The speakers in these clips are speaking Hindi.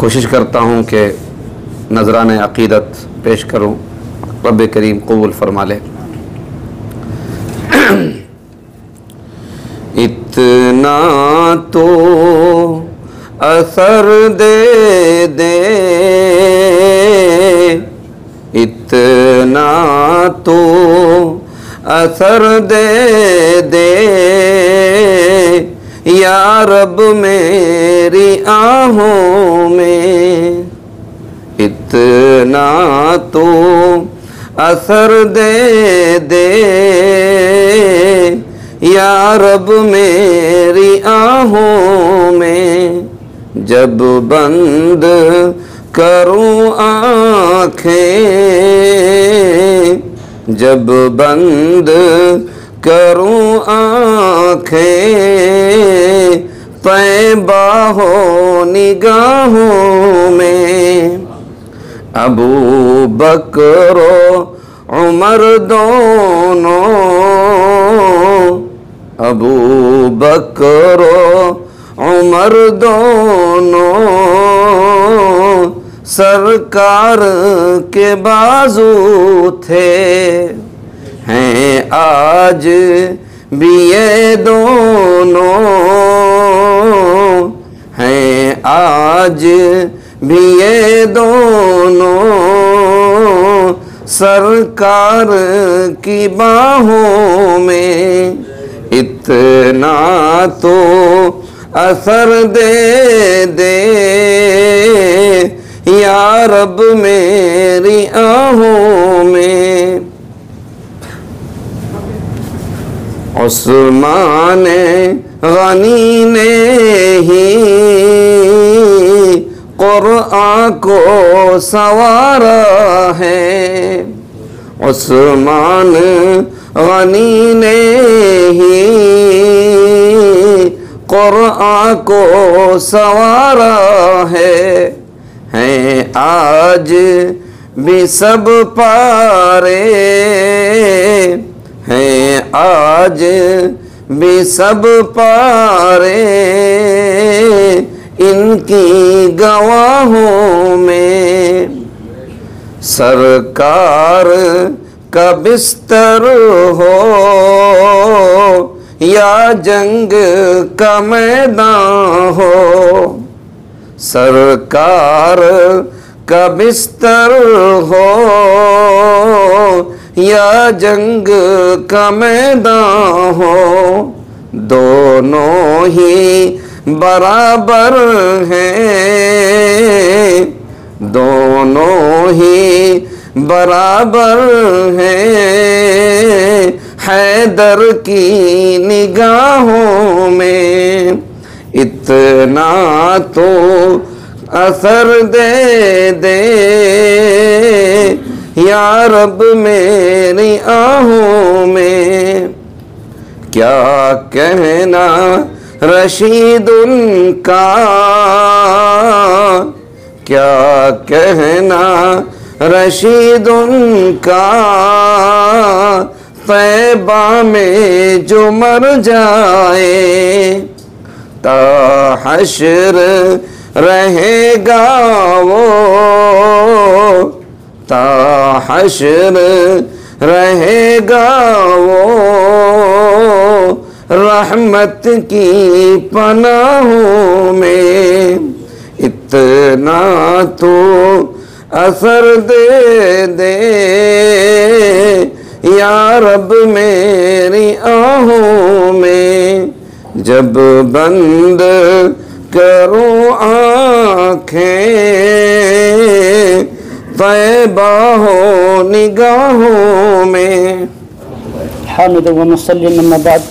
कोशिश करता हूँ कि नजरान अक़ीदत पेश करूँ। रब करीम कबूल फरमा ले। इतना तो असर दे दे, इतना तो असर दे दे, या रब मेरी आहों में। इतना तो असर दे दे, या रब मेरी आहों में। जब बंद करूं आँखें, जब बंद करूं आँखें, तैबा हो निगाहों में। अबू बकरो उमर दोनों, अबू बकरो उमर दोनों, सरकार के बाजू थे। हैं आज भी ये दोनों, हैं आज भी ये दोनों, सरकार की बाहों में। इतना तो असर दे दे, या रब मेरी आहों में। उस्मान गनी ने ही कुरआन को संवारा है। उस्मान गनी ने ही कुरआन को संवारा है। हैं आज भी सब पारे, हैं आज भी सब पारे, इनकी गवाहों में। सरकार का बिस्तर हो या जंग का मैदान हो, सरकार का बिस्तर हो या जंग का मैदान हो, दोनों ही बराबर हैं, दोनों ही बराबर हैं। हैदर की निगाहों में। इतना तो असर दे दे, या रब मेरी आहों में। क्या कहना रशीद उनका, क्या कहना रशीद उनका, तैबा में जो मर जाए। ता हश्र रहेगा वो, ता हश्र रहेगा वो, रहमत की पनाहों में। इतना तो असर दे दे, या रब मेरी आहों में। जब बंद करूं आँखें, तैबा हो निगाहों में। हामिद व मुसल्लिम अम्मा बाद।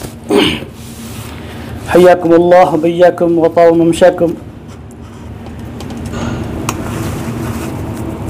हय्याकुमुल्लाह बय्याकुम व ताव ममशाकुम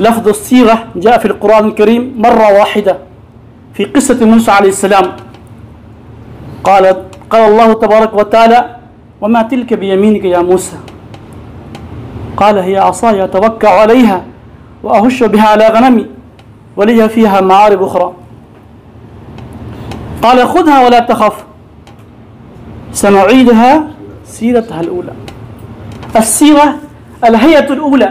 लफ्ज़ सीरा जा फिल कुरान करीम मर्रा वाहिदा फ़ी क़िस्सत मूसा अलैहिस्सलाम क़ाल अल्लाह तबारक व तआला वमा तिल्का बियमीनिक या मूसा क़ाल हिया असाया अतवक्कअ अलैहा व अहुश्शु बिहा अला गनमी व लिया फ़ीहा मआरिब उख़रा क़ाल ख़ुज़हा वला तख़फ़ सनुईदुहा सीरतहा अल-ऊला। अस्सीरा अल-हयअतुल ऊला।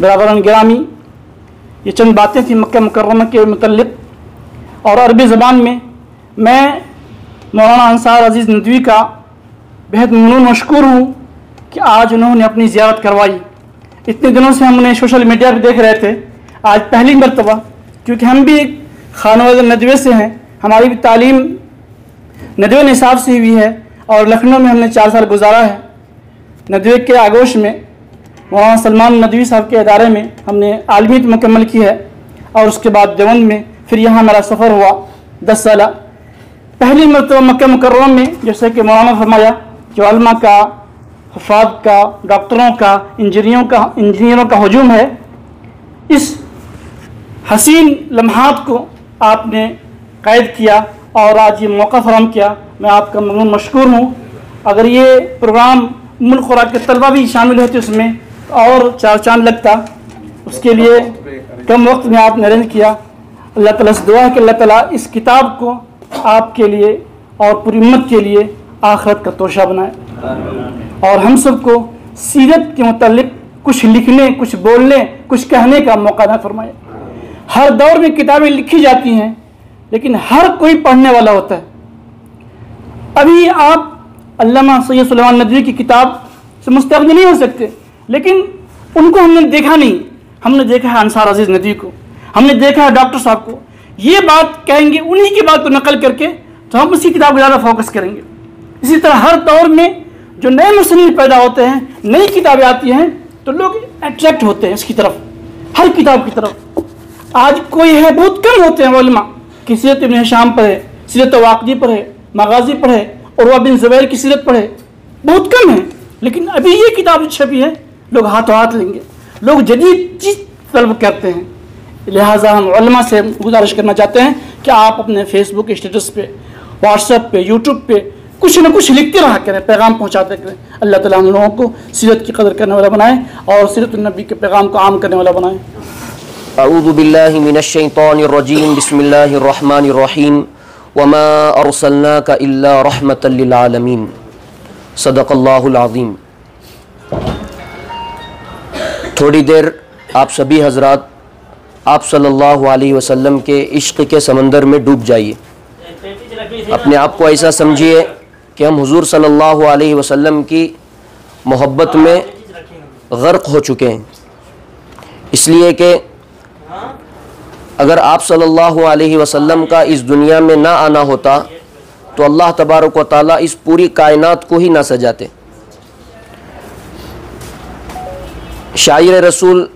बराबरन गिरामी, ये चंद बातें थी मक्का मुकर्रमा के मुतल्लिक़। और अरबी ज़बान में मैं मौलाना अंसार अज़ीज़ नदवी का बेहद ममनून मशकूर हूँ कि आज उन्होंने अपनी ज़ियारत करवाई। इतने दिनों से हम उन्हें सोशल मीडिया पर देख रहे थे, आज पहली मरतबा, क्योंकि हम भी खानवाद नदवे से हैं, हमारी भी तालीम नदवे निसाब से हुई है और लखनऊ में हमने 4 साल गुजारा है। नदवे के आगोश में मौलाना सलमान नदवी साहब के इदारे में हमने आलमियत मुकम्मल की है और उसके बाद देवबंद में, फिर यहाँ हमारा सफ़र हुआ 10 साल। पहली मरतबा मक्का मुकर्रमा में, जैसे कि मौलाना फरमाया कि उलमा का, हुफ़ाज़ का, डॉक्टरों का, इंजीनियरों का हजूम है। इस हसीन लम्हात को आपने कैद किया और आज ये मौका फराहम किया, मैं आपका ममनून मशकूर हूँ। अगर ये प्रोग्राम मुल्क खुरा के तलबा भी शामिल होते उसमें और 4 चांद लगता। उसके लिए कम वक्त में आपने अरेंज किया। अल्लाह ताला से दुआ है कि अल्लाह ताला इस किताब को आपके लिए और पूरी उम्मत के लिए आखिरत का तोशा बनाए और हम सबको सीरत के मुतालिक कुछ लिखने, कुछ बोलने, कुछ कहने का मौका न फरमाए। हर दौर में किताबें लिखी जाती हैं, लेकिन हर कोई पढ़ने वाला होता है। अभी आप अल्लामा सैयद सुलेमान नदवी की किताब से मुस्तग़नी नहीं हो सकते, लेकिन उनको हमने देखा नहीं। हमने देखा है अंसार अजीज़ नदवी को, हमने देखा है डॉक्टर साहब को। ये बात कहेंगे, उन्हीं की बात को नकल करके तो हम उसी किताब को ज़्यादा फोकस करेंगे। इसी तरह हर दौर में जो नए मुसन्निफ़ पैदा होते हैं, नई किताबें आती हैं तो लोग अट्रैक्ट होते हैं इसकी तरफ, हर किताब की तरफ। आज कोई है, बहुत कम होते हैं उलमा कि सीरत इब्न हिशाम पढ़े, सीरत वाक़दी पढ़े, मगाज़ी पढ़े, उर्वा बिन ज़ुबैर की सीरत पढ़े, बहुत कम है। लेकिन अभी ये किताब छपी है, लोग हाथों हाथ लेंगे, लोग जदीद चीज़ तलब करते हैं। लिहाजा हम उलमा से गुजारिश करना चाहते हैं कि आप अपने फेसबुक स्टेटस पे, व्हाट्सएप पे, यूट्यूब पे कुछ न कुछ लिखते रहा करें, पैगाम पहुँचाते करें। अल्लाह ताला हम लोगों को सीरत की कदर करने वाला बनाए और सीरत नबी के पैगाम को आम करने वाला बनाए। अऊज़ु बिल्लाहि मिनश्शैतानिर रजीम, बिस्मिल्लाहिर रहमानिर रहीम, वमा अरसलनाका इल्ला रहमतल लिल आलमीन, सदक़ल्लाहुल अज़ीम। थोड़ी देर आप सभी हजरात आप सल्लल्लाहु अलैहि वसल्लम के इश्क़ के समंदर में डूब जाइए। अपने आप को ऐसा समझिए कि हम हुज़ूर सल्लल्लाहु अलैहि वसल्लम की मोहब्बत में गर्क हो चुके हैं। इसलिए कि अगर आप सल्लल्लाहु अलैहि वसल्लम का इस दुनिया में ना आना होता तो अल्लाह तबारक व तआला इस पूरी कायनात को ही ना सजाते। शायर रसूल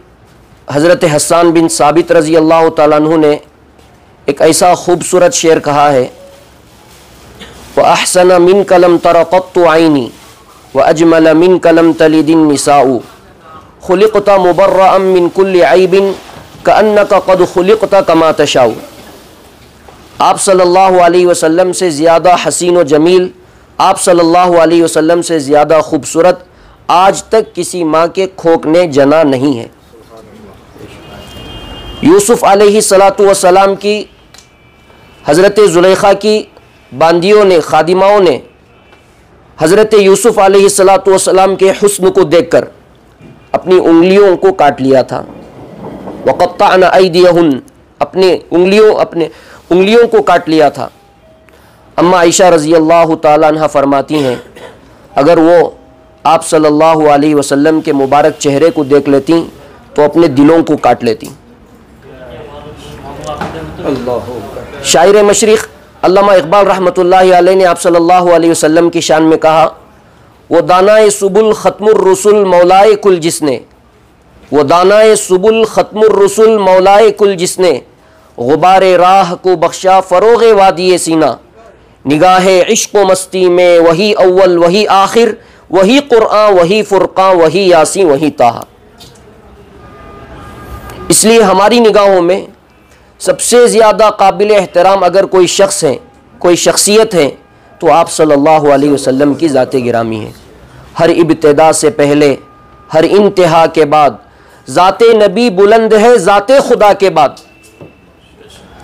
हज़रत हस्सान बिन साबित रज़ी अल्लाह तआला अन्हु ने एक ऐसा खूबसूरत शेर कहा है, व अहसन मिन कलम तरक़त्तु आइनी व अजमल मिन कलम तलिदिन निसाउ, खुलिक़ता मुबर्रअम मिन कुल्लि ऐबिन कअन्नका क़द खुलिक़ता कमा तशाउ। आप सल्लल्लाहु अलैहि वसल्लम से ज़्यादा हसीन व जमील, आप सल्लल्लाहु अलैहि वसल्लम से ज़्यादा खूबसूरत आज तक किसी माँ के खोक ने जना नहीं है। यूसुफ़ अलैहिस्सलातु वस्सलाम की हज़रत ज़ुलैखा की बांदियों ने, खादिमाओं ने हज़रत यूसुफ़ अलैहिस्सलातु वस्सलाम के हुस्न को देखकर अपनी उंगलियों को काट लिया था। वक़त्तअना ऐदियहुन, अपने उंगलियों को काट लिया था। अम्मा आयशा रज़ी अल्लाह ताला अन्हा फरमाती हैं, अगर वो आप सल्लल्लाहु अलैहि वसल्लम के मुबारक चेहरे को देख लेती तो अपने दिलों को काट लेती। शायर मशरिक़ अल्लामा इक़बाल रहमतुल्लाहि अलैहि ने आप सल्लल्लाहु अलैहि वसल्लम की शान में कहा, वो दानाए सुबुल ख़त्मुर रसूल मौलाए कुल जिसने, वो दानाए सुबुल ख़त्मुर रसूल मौलाए कुल जिसने, गुबारे राह को बख्शा फ़रोग़े वादिये सीना, निगाहे इश्क़ व मस्ती में वही अव्वल वही आखिर, वही क़ुरआन वही फ़ुरक़ान वही यासीन वही ताहा। इसलिए हमारी निगाहों में सबसे ज़्यादा काबिल एहतराम अगर कोई शख्स है, कोई शख्सियत है, तो आप सल्लल्लाहु अलैहि वसल्लम की ज़ात गिरामी है। हर इब्तिदा से पहले, हर इंतहा के बाद, ज़ाते नबी बुलंद है ज़ाते खुदा के बाद,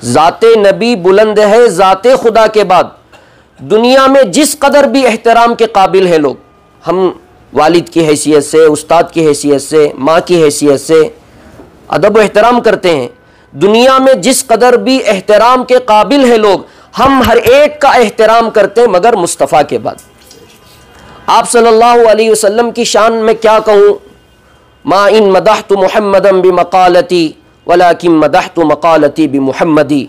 ज़ाते नबी बुलंद है ज़ाते खुदा के बाद। दुनिया में जिस कदर भी एहतराम के काबिल हैं लोग, हम वालिद की हैसियत से, उस्ताद की हैसियत से, माँ की हैसियत से अदब व एहतराम करते हैं, दुनिया में जिस कदर भी एहतराम के काबिल हैं लोग, हम हर एक का एहतराम करते हैं मगर मुस्तफ़ा के बाद। आप सल्लल्लाहु अलैहि वसल्लम की शान में क्या कहूँ, मा इन मदहतु मुहम्मदन बि मकालती वलाकिन मदहतु मकालती बि मुहम्मदी।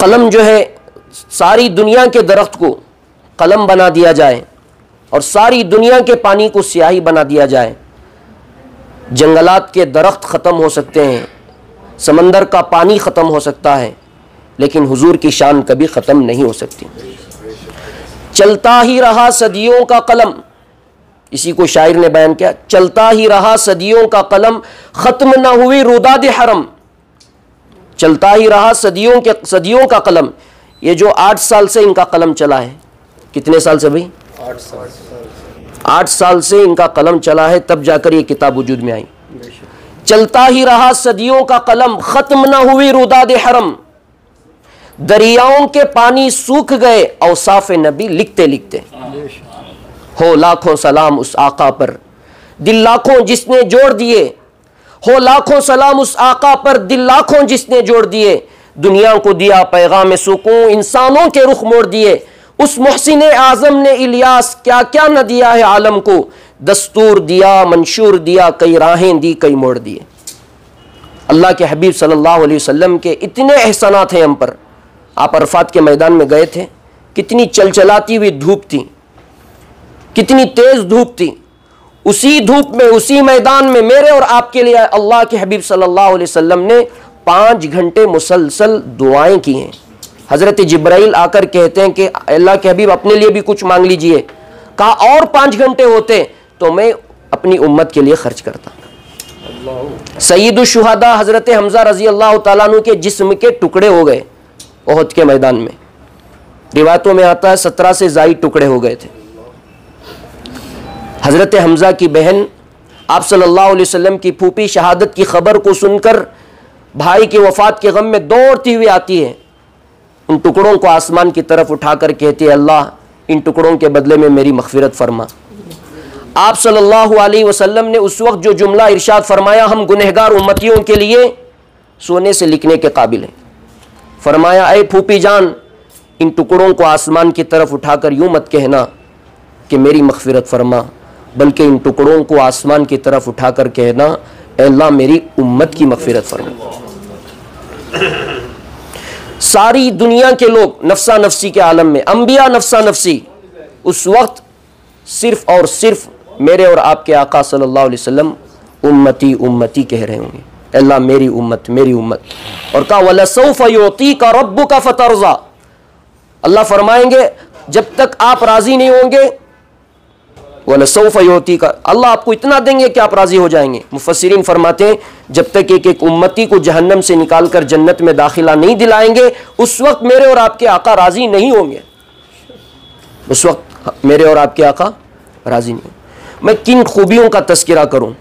कलम जो है, सारी दुनिया के दरख्त को कलम बना दिया जाए और सारी दुनिया के पानी को स्याही बना दिया जाए, जंगलात के दरख्त ख़त्म हो सकते हैं, समंदर का पानी ख़त्म हो सकता है, लेकिन हुजूर की शान कभी ख़त्म नहीं हो सकती। चलता ही रहा सदियों का कलम, इसी को शायर ने बयान किया, चलता ही रहा सदियों का कलम, ख़त्म ना हुई रुदाद हरम। चलता ही रहा सदियों का कलम। ये जो 8 साल से इनका कलम चला है, कितने साल से भाई? 8 साल से इनका कलम चला है, तब जाकर ये किताब वजूद में आई। चलता ही रहा सदियों का कलम, ख़त्म ना हुई रुदाद हरम। दरियाओं के पानी सूख गए औसाफ नबी लिखते लिखते। हो लाखों सलाम उस आका पर, दिल लाखों जिसने जोड़ दिए। हो लाखों सलाम उस आका पर, दिल लाखों जिसने जोड़ दिए। दुनिया को दिया पैगाम सुकून, इंसानों के रुख मोड़ दिए। उस मुहसिन आज़म ने इलियास क्या क्या न दिया है आलम को। दस्तूर दिया, मंशूर दिया, कई राहें दी, कई मोड़ दिए। अल्लाह के हबीब सल्लल्लाहु अलैहि वसल्लम के इतने एहसानात हैं हम पर। आप अरफात के मैदान में गए थे, कितनी चलचलाती हुई धूप थी, कितनी तेज धूप थी। उसी धूप में, उसी मैदान में मेरे और आपके लिए अल्लाह के हबीब सल्लल्लाहु अलैहि वसल्लम ने 5 घंटे मुसलसल दुआएं की हैं। हज़रत जिब्राइल आकर कहते हैं कि अल्लाह के हबीब अपने लिए भी कुछ मांग लीजिए। कहा और 5 घंटे होते तो मैं अपनी उम्मत के लिए खर्च करता। सय्यदुश शुहदा हज़रत हमज़ा रज़ी अल्लाह ताला अन्हु के जिस्म के टुकड़े हो गए ओहद के मैदान में। रिवायतों में आता है 17 से ज़ायद टुकड़े हो गए थे। हज़रत हमज़ा की बहन आप सल्लल्लाहु अलैहि वसल्लम की फूफी शहादत की खबर को सुनकर भाई की वफ़ात के गम में दौड़ती हुई आती है। उन टुकड़ों को आसमान की तरफ उठाकर कहती है, अल्लाह इन टुकड़ों के बदले में मेरी मग़फ़िरत फरमा। आप सल्लल्लाहु अलैहि वसल्लम ने उस वक्त जो जुमला इरशाद फरमाया, हम गुनहगार उम्मतियों के लिए सोने से लिखने के काबिल हैं। फरमाया, ऐ फूफी जान, इन टुकड़ों को आसमान की तरफ उठाकर यूँ मत कहना कि मेरी मग़फ़िरत फरमा, बल्कि इन टुकड़ों को आसमान की तरफ उठाकर कहना, अल्लाह मेरी उम्मत की मग़फ़िरत फरमा। सारी दुनिया के लोग नफ्सा नफ्सी के आलम में, अंबिया नफ्सा नफ्सी, उस वक्त सिर्फ और सिर्फ मेरे और आपके आका सल्लल्लाहु अलैहि वसल्लम उम्मती उम्मती कह रहे होंगे, अल्लाह मेरी उम्मत मेरी उम्मत। और कहा वलसौफ युतीका रब्बुका फतरज़ा, अल्लाह फरमाएंगे जब तक आप राज़ी नहीं होंगे, वलसौफ युतीका, अल्लाह आपको इतना देंगे कि आप राज़ी हो जाएंगे। मुफस्सिरीन फरमाते हैं जब तक एक एक उम्मती को जहन्नम से निकाल कर जन्नत में दाखिला नहीं दिलाएंगे, उस वक्त मेरे और आपके आका राज़ी नहीं होंगे। उस वक्त मेरे और आपके आका राज़ी नहीं। मैं किन खूबियों का तज़किरा करूँ,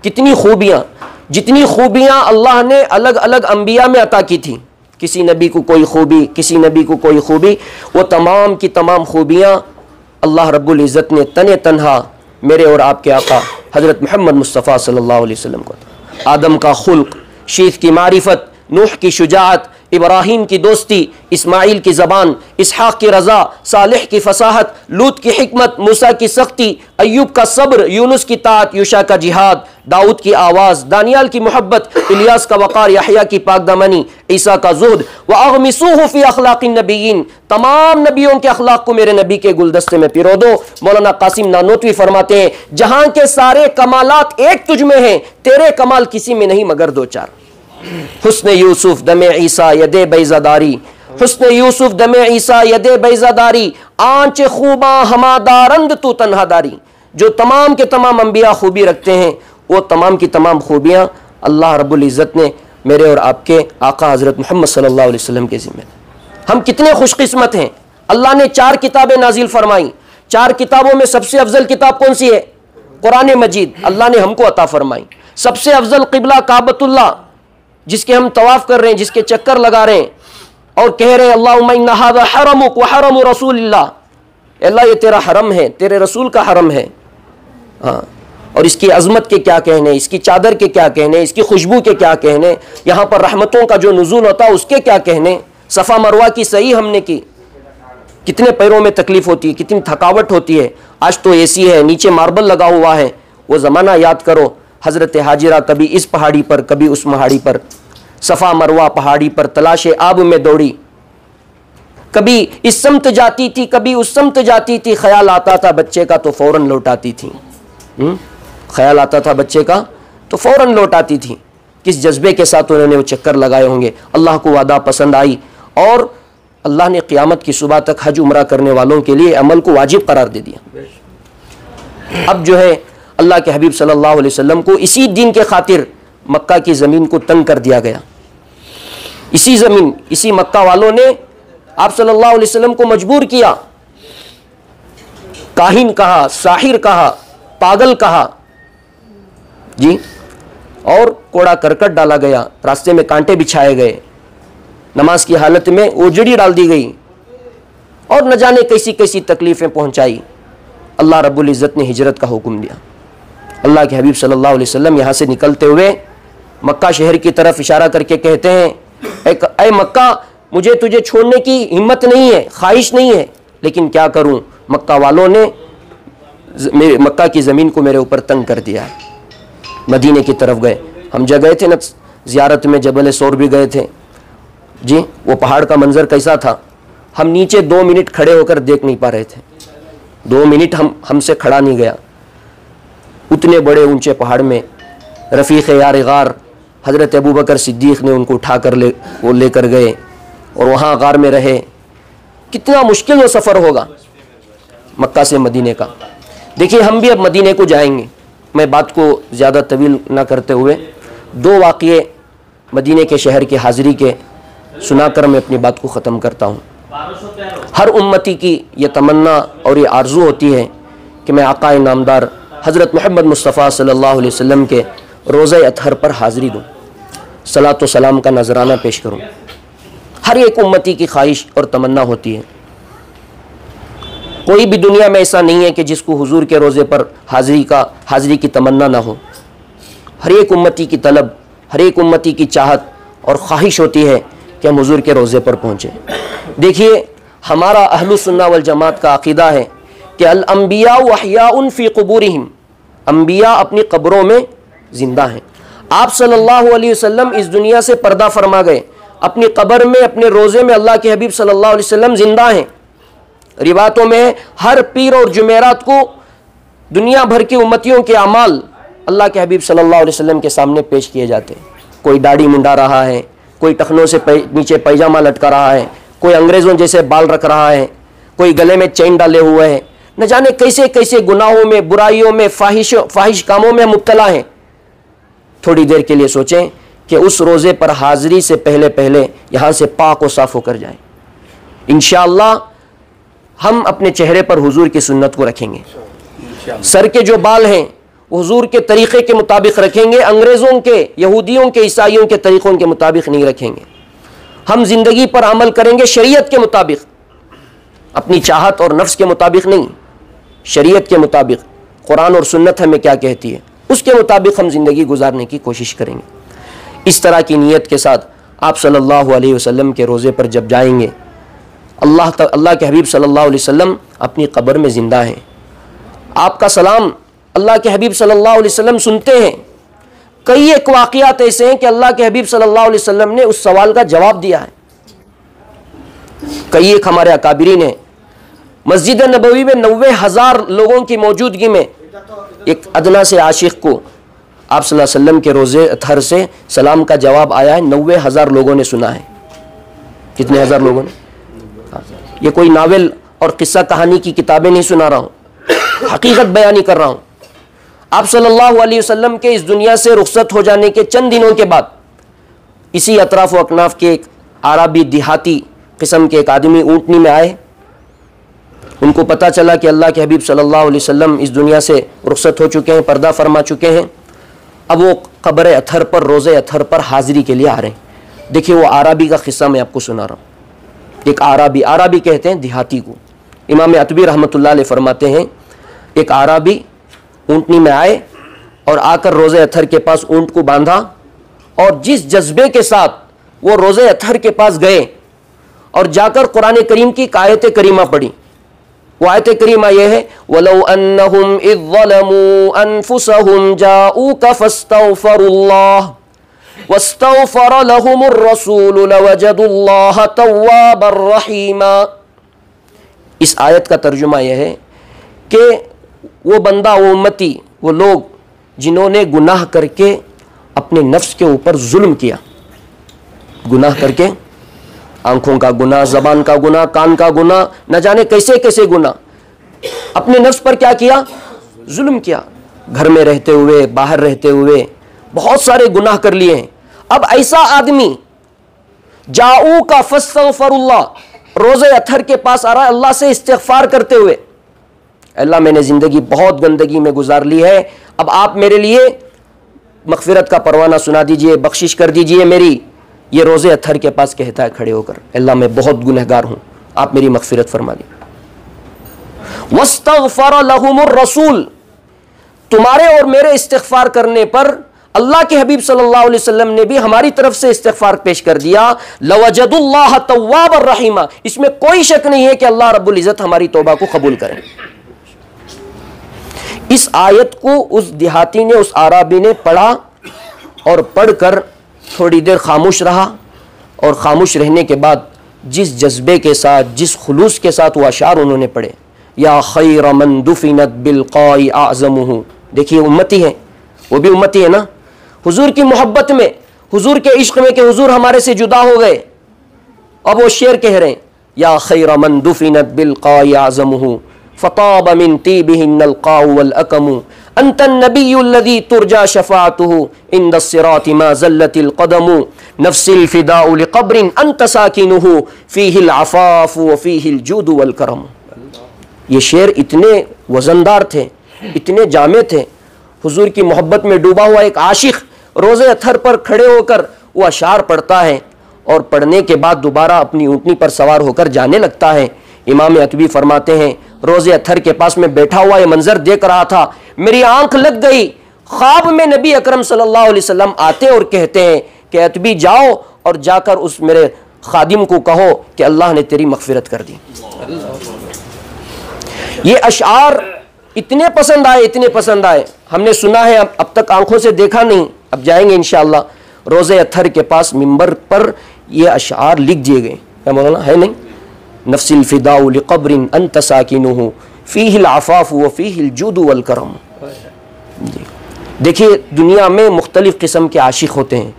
कितनी खूबियाँ, जितनी खूबियाँ अल्लाह ने अलग अलग अंबिया में अता की थी। किसी नबी को कोई खूबी, किसी नबी को कोई खूबी, वो तमाम की तमाम खूबियाँ अल्लाह रब्बुल इज़्ज़त ने तने तन्हा मेरे और आपके आका हज़रत मोहम्मद मुस्तफ़ा सल्लल्लाहु अलैहि वसल्लम को। आदम का खुल्क, शीख की मारिफत, नूह की शुजाअत, इब्राहीम की दोस्ती, इस्माइल की ज़बान, इसहाक की रज़ा, सालिह की फसाहत, लूत की हिकमत, मूसा की सख्ती, अय्यूब का सब्र, यूनुस की ताअत, यूशा का जिहाद, दाऊद की आवाज़, दानियाल की मोहब्बत, इलियास का वक़ार, याहया की पाकदामनी, ईसा का ज़ुहद, व अग़मिसूहु फ़ी अख़लाक़िन नबिय्यीन, तमाम नबियों के अखलाक को मेरे नबी के गुलदस्ते में पिरो दो। मौलाना कासिम नानोतवी फरमाते हैं, जहां के सारे कमालात एक तुझ में हैं, तेरे कमाल किसी में नहीं मगर दो चार। हुस्ने यूसुफ दमे ईसा यदे बैज़ादारी, हुस्ने यूसुफ दमे ईसा यदे बैज़ादारी, आंच खूबा हमादारंद तू तन्हादारी। जो तमाम के तमाम अंबिया खूबी रखते हैं, वो तमाम की तमाम खूबियाँ अल्लाह रब्बुल इज़्ज़त ने मेरे और आपके आका हज़रत मोहम्मद सल्लल्लाहु अलैहि वसल्लम के ज़िम्मे। हम कितने खुशकिस्मत हैं। अल्लाह ने 4 किताबें नाजिल फरमाई। 4 किताबों में सबसे अफजल किताब कौन सी है? कुरान मजीद अल्लाह ने हमको अता फरमाई। सबसे अफजल क़िबला काबतुल्लाह, जिसके हम तवाफ़ कर रहे हैं, जिसके चक्कर लगा रहे हैं और कह रहे हैं अल्लाहुम्मा इन्ना हाज़ा हरमुक व हरमु रसूलिल्लाह, अल्लाह ये तेरा हरम है, तेरे रसूल का हरम है। हाँ, और इसकी अज़मत के क्या कहने, इसकी चादर के क्या कहने, इसकी खुशबू के क्या कहने, यहाँ पर रहमतों का जो नुज़ूल होता है उसके क्या कहने। सफ़ा मरवा की सही हमने की, कितने पैरों में तकलीफ़ होती है, कितनी थकावट होती है। आज तो एसी है, नीचे मार्बल लगा हुआ है। वो ज़माना याद करो, हज़रत हाजिरा कभी इस पहाड़ी पर कभी उस पहाड़ी पर, सफ़ा मरवा पहाड़ी पर तलाशे आब में दौड़ी, कभी इस समत जाती थी कभी उस समत जाती थी, ख्याल आता था बच्चे का तो फ़ौरन लौटाती थी। ख्याल आता था बच्चे का तो फ़ौरन लौटाती थी। किस जज्बे के साथ उन्होंने वो चक्कर लगाए होंगे। अल्लाह को वादा पसंद आई और अल्लाह ने क़यामत की सुबह तक हज उम्रा करने वालों के लिए अमल को वाजिब करार दे दिया। अब जो है अल्लाह के हबीब सल्लल्लाहु अलैहि वसल्लम को इसी दिन के खातिर मक्का की ज़मीन को तंग कर दिया गया। इसी ज़मीन, इसी मक्का वालों ने आप सल्लल्लाहु अलैहि वसल्लम को मजबूर किया। काहिन कहा, साहिर कहा, पागल कहा जी, और कोड़ा करकट डाला गया, रास्ते में कांटे बिछाए गए, नमाज की हालत में ओजड़ी डाल दी गई और न जाने कैसी कैसी तकलीफ़ें पहुंचाई। अल्लाह रब्बुल इज़्ज़त ने हिजरत का हुक्म दिया। अल्लाह के हबीब सल्लल्लाहु अलैहि वसल्लम यहाँ से निकलते हुए मक्का शहर की तरफ इशारा करके कहते हैं, ऐ मक्का, मुझे तुझे छोड़ने की हिम्मत नहीं है, ख्वाहिश नहीं है, लेकिन क्या करूं, मक्का वालों ने मक्का की ज़मीन को मेरे ऊपर तंग कर दिया है। मदीने की तरफ गए। हम जब गए थे ना ज़ियारत में, जबल सौर भी गए थे जी, वो पहाड़ का मंजर कैसा था, हम नीचे 2 मिनट खड़े होकर देख नहीं पा रहे थे। 2 मिनट हमसे खड़ा नहीं गया। उतने बड़े ऊंचे पहाड़ में रफ़ीक़ यार गार हज़रत अबू बकर सिद्दीक़ ने उनको उठा कर वो लेकर गए और वहाँ गार में रहे। कितना मुश्किल वो सफ़र होगा मक्का से मदीने का। देखिए, हम भी अब मदीने को जाएंगे। मैं बात को ज़्यादा तवील ना करते हुए 2 वाक़ये मदीने के शहर की हाज़िरी के सुनाकर मैं अपनी बात को ख़त्म करता हूँ। हर उम्मती की ये तमन्ना और ये आरज़ू होती है कि मैं आक़ाए नामदार हज़रत मोहम्मद मुस्तफ़ा सल्लल्लाहु अलैहि वसल्लम के रोज़े अतहर पर हाज़िरी दूँ, सलातो सलाम का नजराना पेश करूँ। हर एक उम्मती की ख्वाहिश और तमन्ना होती है। कोई भी दुनिया में ऐसा नहीं है कि जिसको हुजूर के रोज़े पर हाज़िरी की तमन्ना ना हो। हर एक उम्मती की तलब, हर एक उम्मती की चाहत और ख्वाहिश होती है कि हम हुजूर के रोज़े पर पहुँचें। देखिए, हमारा अहलुस सुन्ना वल जमात का अक़ीदा है कि अल अंबिया व अहयाउन फ़ी क़ुबूरिहिम, अंबिया अपनी कब्रों में ज़िंदा हैं। आप सल्लल्लाहु अलैहि वसल्लम इस दुनिया से पर्दा फरमा गए, अपनी कब्र में, अपने रोज़े में अल्लाह के हबीब सल्लल्लाहु अलैहि वसल्लम ज़िंदा हैं। रिवायतों में हर पीर और जुमेरात को दुनिया भर की उम्मतियों के अमाल अल्लाह के हबीब सल्लल्लाहु अलैहि वसल्लम के सामने पेश किए जाते हैं। कोई दाढ़ी मुंडा रहा है, कोई टखनों से नीचे पैजामा लटका रहा है, कोई अंग्रेज़ों जैसे बाल रख रहा है, कोई गले में चेन डाले हुए है, न जाने कैसे कैसे गुनाहों में, बुराइयों में, फाहिश कामों में मुब्तला हैं। थोड़ी देर के लिए सोचें कि उस रोज़े पर हाज़िरी से पहले पहले यहाँ से पाक व साफ़ होकर जाएं। इंशाअल्लाह हम अपने चेहरे पर हुजूर की सुन्नत को रखेंगे। सर के जो बाल हैं हुजूर के तरीक़े के मुताबिक रखेंगे, अंग्रेज़ों के, यहूदियों के, ईसाइयों के तरीक़ों के मुताबिक नहीं रखेंगे। हम ज़िंदगी पर अमल करेंगे शरीयत के मुताबिक, अपनी चाहत और नफ्स के मुताबिक नहीं, शरीयत के मुताबिक। कुरान और सुन्नत हमें क्या कहती है उसके मुताबिक हम ज़िंदगी गुजारने की कोशिश करेंगे। इस तरह की नीयत के साथ आप सल्लल्लाहु अलैहि वसल्लम के रोज़े पर जब जाएंगे, अल्लाह के हबीब सल्लल्लाहु अलैहि वसल्लम अपनी कब्र में ज़िंदा हैं, आपका सलाम अल्लाह के हबीब सल्लल्लाहु अलैहि वसल्लम सुनते हैं। कई एक वाक़ियात ऐसे हैं कि अल्लाह के हबीब सल्लल्लाहु अलैहि वसल्लम ने उस सवाल का जवाब दिया है। कई एक हमारे अकाबिरीन हैं, मस्जिद नबवी में 90,000 लोगों की मौजूदगी में एक अदना से आशिक को आप सल्लल्लाहु अलैहि वसल्लम के रोज़े अतहर से सलाम का जवाब आया है। 90,000 लोगों ने सुना है। कितने हज़ार लोगों ने? ये कोई नावल और किस्सा कहानी की किताबें नहीं सुना रहा हूँ, हकीकत बयानी कर रहा हूँ। आप सल्लल्लाहु अलैहि वसल्लम के इस दुनिया से रुखसत हो जाने के चंद दिनों के बाद इसी अतराफ व अकनाफ के एक आरबी देहाती किस्म के एक आदमी ऊँटनी में आए। उनको पता चला कि अल्लाह के हबीब सल्लल्लाहु अलैहि वसल्लम इस दुनिया से रुखसत हो चुके हैं, पर्दा फरमा चुके हैं। अब वो कब्र अथर पर, रोज़े अथर पर हाजिरी के लिए आ रहे हैं। देखिए वो आरबी का किस्सा मैं आपको सुना रहा हूँ। एक आरबी कहते हैं देहाती को। इमाम अतबी रहमतुल्लाह अलैह फरमाते हैं, एक आरबी ऊँटनी में आए और आकर रोज़े अथर के पास ऊँट को बांधा, और जिस जज्बे के साथ वो रोज़े अथर के पास गए और जाकर कुरान करीम की आयत करीमा पढ़ी। वो आयत करीमा ये है, वलौ अन्नहुम इज़ ज़लमू अनफुसहुम जाऊका फस्तग़फरुल्लाह वस्तग़फर लहुमुर रसूल लवजदुल्लाह तव्वाबर रहीमा। इस आयत का तर्जुमा यह है कि वो बंदा, वो उम्मती, वो लोग जिन्होंने गुनाह करके अपने नफ्स के ऊपर जुल्म किया, गुनाह करके आंखों का गुनाह, ज़बान का गुनाह, कान का गुनाह, न जाने कैसे कैसे गुनाह, अपने नफ्स पर क्या किया? जुल्म किया। घर में रहते हुए, बाहर रहते हुए बहुत सारे गुनाह कर लिए हैं। अब ऐसा आदमी जाऊ का फस्तग़फरुल्लाह, रोज़े अथर के पास आ रहा है अल्लाह से इस्तिग़फ़ार करते हुए, अल्लाह मैंने ज़िंदगी बहुत गंदगी में गुजार ली है, अब आप मेरे लिए मग़फ़िरत का परवाना सुना दीजिए, बख्शिश कर दीजिए मेरी। ये रोज़े अथर के पास कहता है खड़े होकर, अल्लाह मैं बहुत गुनहगार हूँ, आप मेरी मग़फ़िरत फरमा दीजिए। वस्तग़फ़र लहुमुर रसूल, तुम्हारे और मेरे इस्तिग़फ़ार करने पर अल्लाह के हबीब सल्लल्लाहु अलैहि वसल्लम ने भी हमारी तरफ से इस्तिग़फ़ार पेश कर दिया। लवजदुल्लाह तव्वाबर रहीमा, इसमें कोई शक नहीं है कि अल्लाह रब्बुल इज़्ज़त हमारी तौबा को कबूल करें। इस आयत को उस देहाती ने, उस आरबी ने पढ़ा और पढ़कर थोड़ी देर खामोश रहा, और खामोश रहने के बाद जिस जज्बे के साथ, जिस खुलूस के साथ वो अशार उन्होंने पढ़े, या खैर मन दुफिनत बिलक़ाई आज़मुहु। देखिए उम्मती है, वो भी उम्मती है ना, हुजूर की मोहब्बत में, हुजूर के इश्क में कि हुजूर हमारे से जुदा हो गए। अब वो शेर कह रहे हैं, या खैर मन दुफिनत बिलक़ाई आज़मुहु फ़ताब मिन तीबिहिन्नल क़ाउ वल अकमु अंतन नबियुल्लज़ी तुरजा शफ़ाअतुहु इंदस्सिराति मा ज़ल्लतिल क़दमु नफ़्सिल फ़िदाउ लिक़ब्रिन अंत साकिनुहु फ़ीहिल अफ़ाफ़ु व फ़ीहिल जूदु वल करम। ये शेर इतने वज़नदार थे, इतने जामे थे। हुजूर की मोहब्बत में डूबा हुआ एक आशिक रोज़े अथर पर खड़े होकर वो अशार पढ़ता है, और पढ़ने के बाद दोबारा अपनी ऊँटनी पर सवार होकर जाने लगता है। इमाम अतबी फरमाते हैं, रोज़े अथर के पास में बैठा हुआ ये मंजर देख रहा था, मेरी आंख लग गई। ख्वाब में नबी अकरम सल्लल्लाहु अलैहि वसल्लम आते और कहते हैं कि अतबी जाओ और जाकर उस मेरे खादिम को कहो कि अल्लाह ने तेरी मग़फ़िरत कर दी। ये अशार इतने पसंद आए, इतने पसंद आए, हमने सुना है, अब तक आंखों से देखा नहीं, अब जाएंगे इंशाअल्लाह। रोज़े अथर के पास मिंबर पर ये अशार लिख दिए गए, क्या मौलाना है नहीं, नफ़्सिल फ़िदाउ लिक़ब्रिन अंत साकिनुहु फ़ीहिल अफ़ाफ़ु व फ़ीहिल जूदु वल करम। देखिए दुनिया में मुख्तलिफ़ किस्म के आशिक़ होते हैं,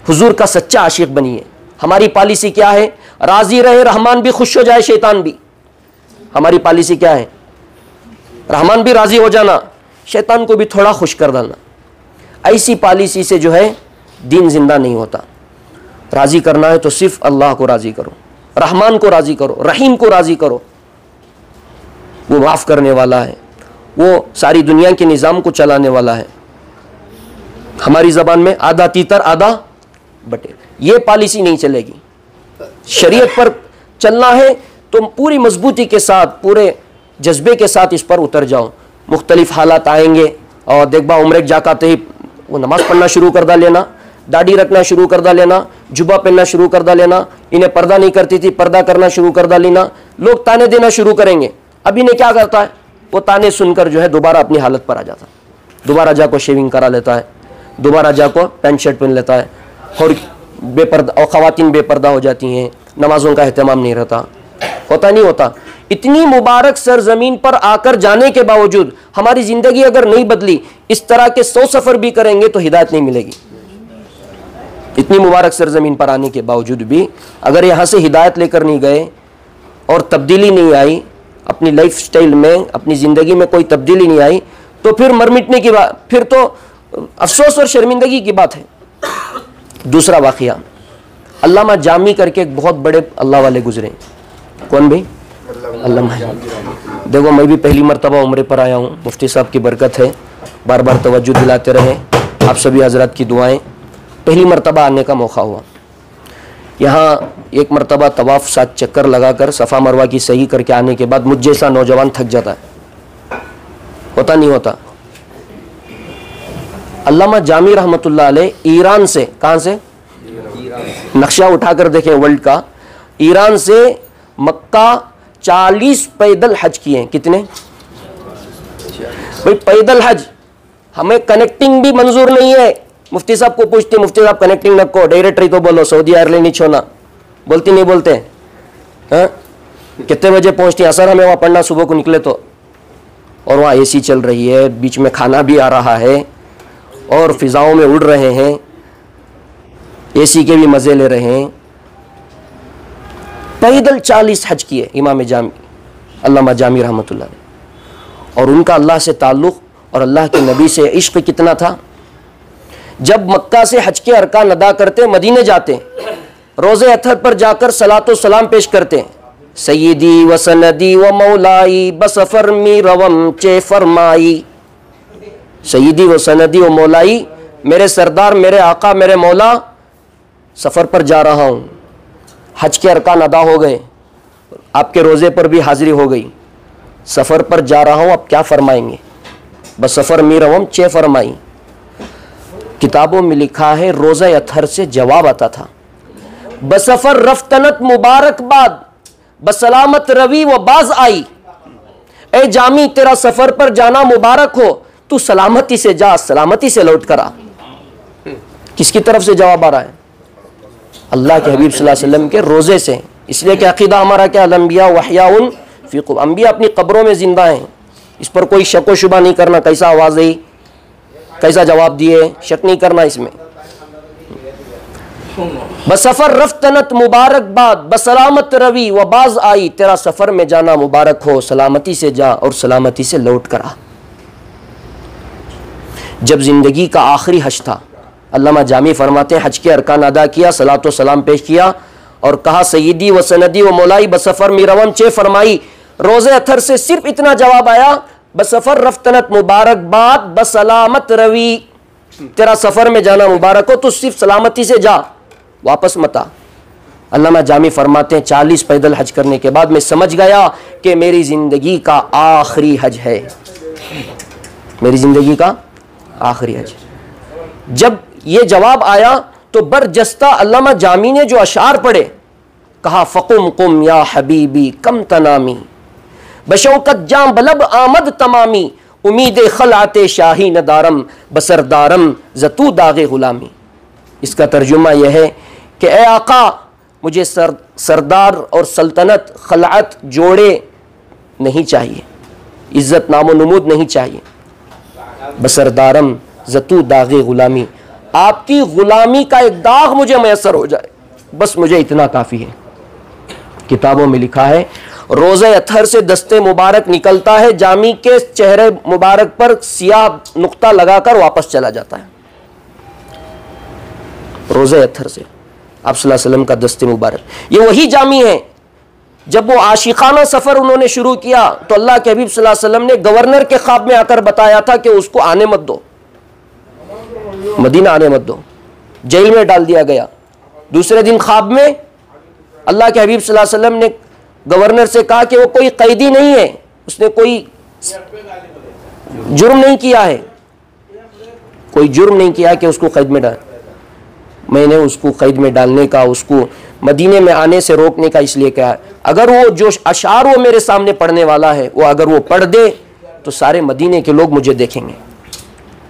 हुजूर का सच्चा आशिक़ बनिए। हमारी पॉलिसी क्या है? राज़ी रहे रहमान भी, खुश हो जाए शैतान भी। हमारी पॉलिसी क्या है? रहमान भी राज़ी हो जाना, शैतान को भी थोड़ा खुश कर डालना। ऐसी पॉलिसी से जो है दीन जिंदा नहीं होता। राज़ी करना है तो सिर्फ अल्लाह को राज़ी करो, रहमान को राज़ी करो, रहीम को राज़ी करो। वो माफ़ करने वाला है, वो सारी दुनिया के निज़ाम को चलाने वाला है। हमारी ज़बान में आधा तीतर आधा बटेर, ये पॉलिसी नहीं चलेगी। शरीयत पर चलना है तो पूरी मजबूती के साथ, पूरे जज्बे के साथ इस पर उतर जाओ। मुख्तलिफ हालात आएंगे, और देखबा उम्र जाकाते ही वो नमाज़ पढ़ना शुरू कर दा लेना, दाढ़ी रखना शुरू कर डालेना, जुबा पहनना शुरू कर डालेना, इन्हें पर्दा नहीं करती थी पर्दा करना शुरू कर डालेना, लोग ताने देना शुरू करेंगे। अब इन्हें क्या करता है, वो ताने सुनकर जो है दोबारा अपनी हालत पर आ जाता, दोबारा जाको शेविंग करा लेता है, दोबारा जाको पैंट शर्ट पहन लेता है, और बेपर्दा और ख़वातीन बेपर्दा हो जाती हैं, नमाजों का एहतमाम नहीं रहता, होता नहीं होता। इतनी मुबारक सरजमीन पर आकर जाने के बावजूद हमारी ज़िंदगी अगर नहीं बदली, इस तरह के 100 सफ़र भी करेंगे तो हिदायत नहीं मिलेगी। इतनी मुबारक सरजमीन पर आने के बावजूद भी अगर यहाँ से हिदायत लेकर नहीं गए और तब्दीली नहीं आई, अपनी लाइफ स्टाइल में, अपनी ज़िंदगी में कोई तब्दीली नहीं आई, तो फिर मर मिटने की बात, फिर तो अफसोस और शर्मिंदगी की बात है। दूसरा वाक़या, अल्लामा जामी करके एक बहुत बड़े अल्लाह वाले गुजरे। कौन भाई? अल्लामा। देखो मैं भी पहली मरतबा उम्रे पर आया हूँ, मुफ्ती साहब की बरकत है, बार बार तवज्जो दिलाते रहे, आप सभी हजरत की दुआएं। पहली मरतबा आने का मौका हुआ यहाँ। एक मरतबा तवाफ़ 7 चक्कर लगाकर सफ़ा मरवा की सही करके आने के बाद मुझ जैसा नौजवान थक जाता है, होता नहीं होता। अल्लामा जामी रहमतुल्लाह अलैह ईरान से, कहाँ से, नक्शा उठाकर देखें वर्ल्ड का, ईरान से मक्का 40 पैदल हज किए हैं। कितने भाई पैदल हज? हमें कनेक्टिंग भी मंजूर नहीं है। मुफ्ती साहब को पूछते, मुफ्ती साहब कनेक्टिंग रखो, डायरेक्टरी तो बोलो, सऊदी एयरलाइन नहीं छोड़ना, बोलती नहीं बोलते हैं? कितने बजे पहुंचती असर हमें वहाँ पढ़ना सुबह को निकले तो, और वहाँ एसी चल रही है, बीच में खाना भी आ रहा है और फिजाओं में उड़ रहे हैं, एसी के भी मज़े ले रहे हैं। पैदल 40 हज किए इमाम जामी, अल्लामा जामी रहमतुल्लाह अलैह। और उनका अल्लाह से ताल्लुक़ और अल्लाह के नबी से इश्क कितना था। जब मक्का से हज के अरकान अदा करते, मदीने जाते, रोज़े अतहर पर जाकर सलातो सलाम पेश करते, सय्यदी व सनदी व मौलाई बसफर मी रवम चे फरमाई। सय्यदी व सनदी व मौलाई, मेरे सरदार, मेरे आका, मेरे मौला, सफ़र पर जा रहा हूँ, हज के अरकान अदा हो गए, आपके रोज़े पर भी हाज़िरी हो गई, सफ़र पर जा रहा हूँ, अब क्या फरमाएंगे? बसफर मी रवम चे फरमाई। किताबों में लिखा है रोज़ा अतहर से जवाब आता था, बसफर रफ्तनत मुबारकबाद बसलामत रवी व बाज आई। ए जामी, तेरा सफ़र पर जाना मुबारक हो, तू सलामती से जा, सलामती से लौट कर आ। किसकी तरफ से जवाब आ रहा है? अल्लाह के हबीब सल्लल्लाहु अलैहि वसल्लम के रोज़े से। इसलिए कि अक़ीदा हमारा क्या, अल-अंबिया वहयाउन फ़ी क़ुबूर, अंबिया अपनी कब्रों में ज़िंदा हैं, इस पर कोई शक व शुबा नहीं करना। कैसा आवाज़ आई, कैसा जवाब दिए, शक नहीं करना इसमें। बसफर रफ्तनत मुबारकबाद बसलामत रवी व बाज आई, तेरा सफ़र में जाना मुबारक हो, सलामती से जा और सलामती से लौट कर आ। जब ज़िंदगी का आखिरी हज था, अल्लामा जामी फरमाते हैं, हज के अरकान अदा किया, सलात व सलाम पेश किया और कहा सय्यदी व सनदी व मौलाई बसफर मी रवम चे फरमाई। रोज़े अतहर से सिर्फ इतना जवाब आया, बसफर रफ्तनत मुबारकबाद बसलामत रवी, तेरा सफ़र में जाना मुबारक हो, तो सिर्फ सलामती से जा, वापस मत आ। अल्लामा जामी फरमाते हैं 40 पैदल हज करने के बाद मैं समझ गया कि मेरी ज़िंदगी का आखिरी हज है, मेरी ज़िंदगी का आखिरी हज। जब ये जवाब आया तो बरजस्ता अल्लामा जामी ने जो अशार पढ़े, कहा फ़कुम कुम या हबीबी कम तनामी बशौकत जाम बलब आमद तमामी उम्मीद खलाते शाही नदारम बसरदारम जतू दागे गुलामी। इसका तर्जुमा यह है कि ए आका, मुझे सरदार और सल्तनत खलात जोड़े नहीं चाहिए, इज़्ज़त नामो नमूद नहीं चाहिए, बसरदारम जतू दागे गुलामी, आपकी गुलामी का एक दाग मुझे मैसर हो जाए, बस मुझे इतना काफ़ी है। किताबों में लिखा है रोज़े अतहर से दस्ते मुबारक निकलता है, जामी के चेहरे मुबारक पर सियाह नुक्ता लगाकर वापस चला जाता है। रोज़े अतहर से आप सल्लल्लाहु अलैहि वसल्लम का दस्ते मुबारक, ये वही जामी है। जब वो आशिकाना सफ़र उन्होंने शुरू किया तो अल्लाह के हबीब सल्लल्लाहु अलैहि वसल्लम ने गवर्नर के ख्वाब में आकर बताया था कि उसको आने मत दो, मदीना आने मत दो, जेल में डाल दिया गया। दूसरे दिन ख्वाब में अल्लाह के हबीब सल्लल्लाहु अलैहि वसल्लम ने गवर्नर से कहा कि वो कोई कैदी नहीं है, उसने कोई जुर्म नहीं किया है, कोई जुर्म नहीं किया कि उसको कैद में डाल। मैंने उसको कैद में डालने का, उसको मदीने में आने से रोकने का इसलिए कहा। अगर वो जो अशार वो मेरे सामने पढ़ने वाला है वो अगर वो पढ़ दे तो सारे मदीने के लोग मुझे देखेंगे,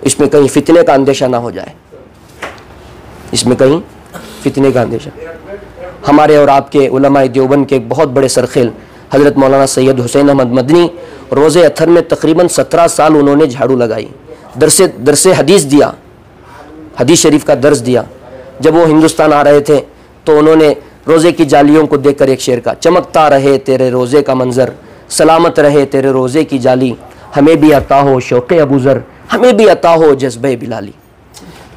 इसमें कहीं फितने का अंदेशा ना हो जाए, इसमें कहीं फितने का अंदेशा। हमारे और आपके उलमाए देवबंद के एक बहुत बड़े सरखेल हज़रत मौलाना सैयद हुसैन अहमद मदनी रोज़े अत्थर में तकरीबन 17 साल उन्होंने झाड़ू लगाई, दरसे हदीस दिया, हदीस शरीफ का दर्स दिया। जब वो हिंदुस्तान आ रहे थे तो उन्होंने रोज़े की जालियों को देखकर एक शेर का, चमकता रहे तेरे रोज़े का मंजर, सलामत रहे तेरे रोज़े की जाली, हमें भी अता हो शौक़े अबूज़र, हमें भी अता हो जज्बे बिलाली।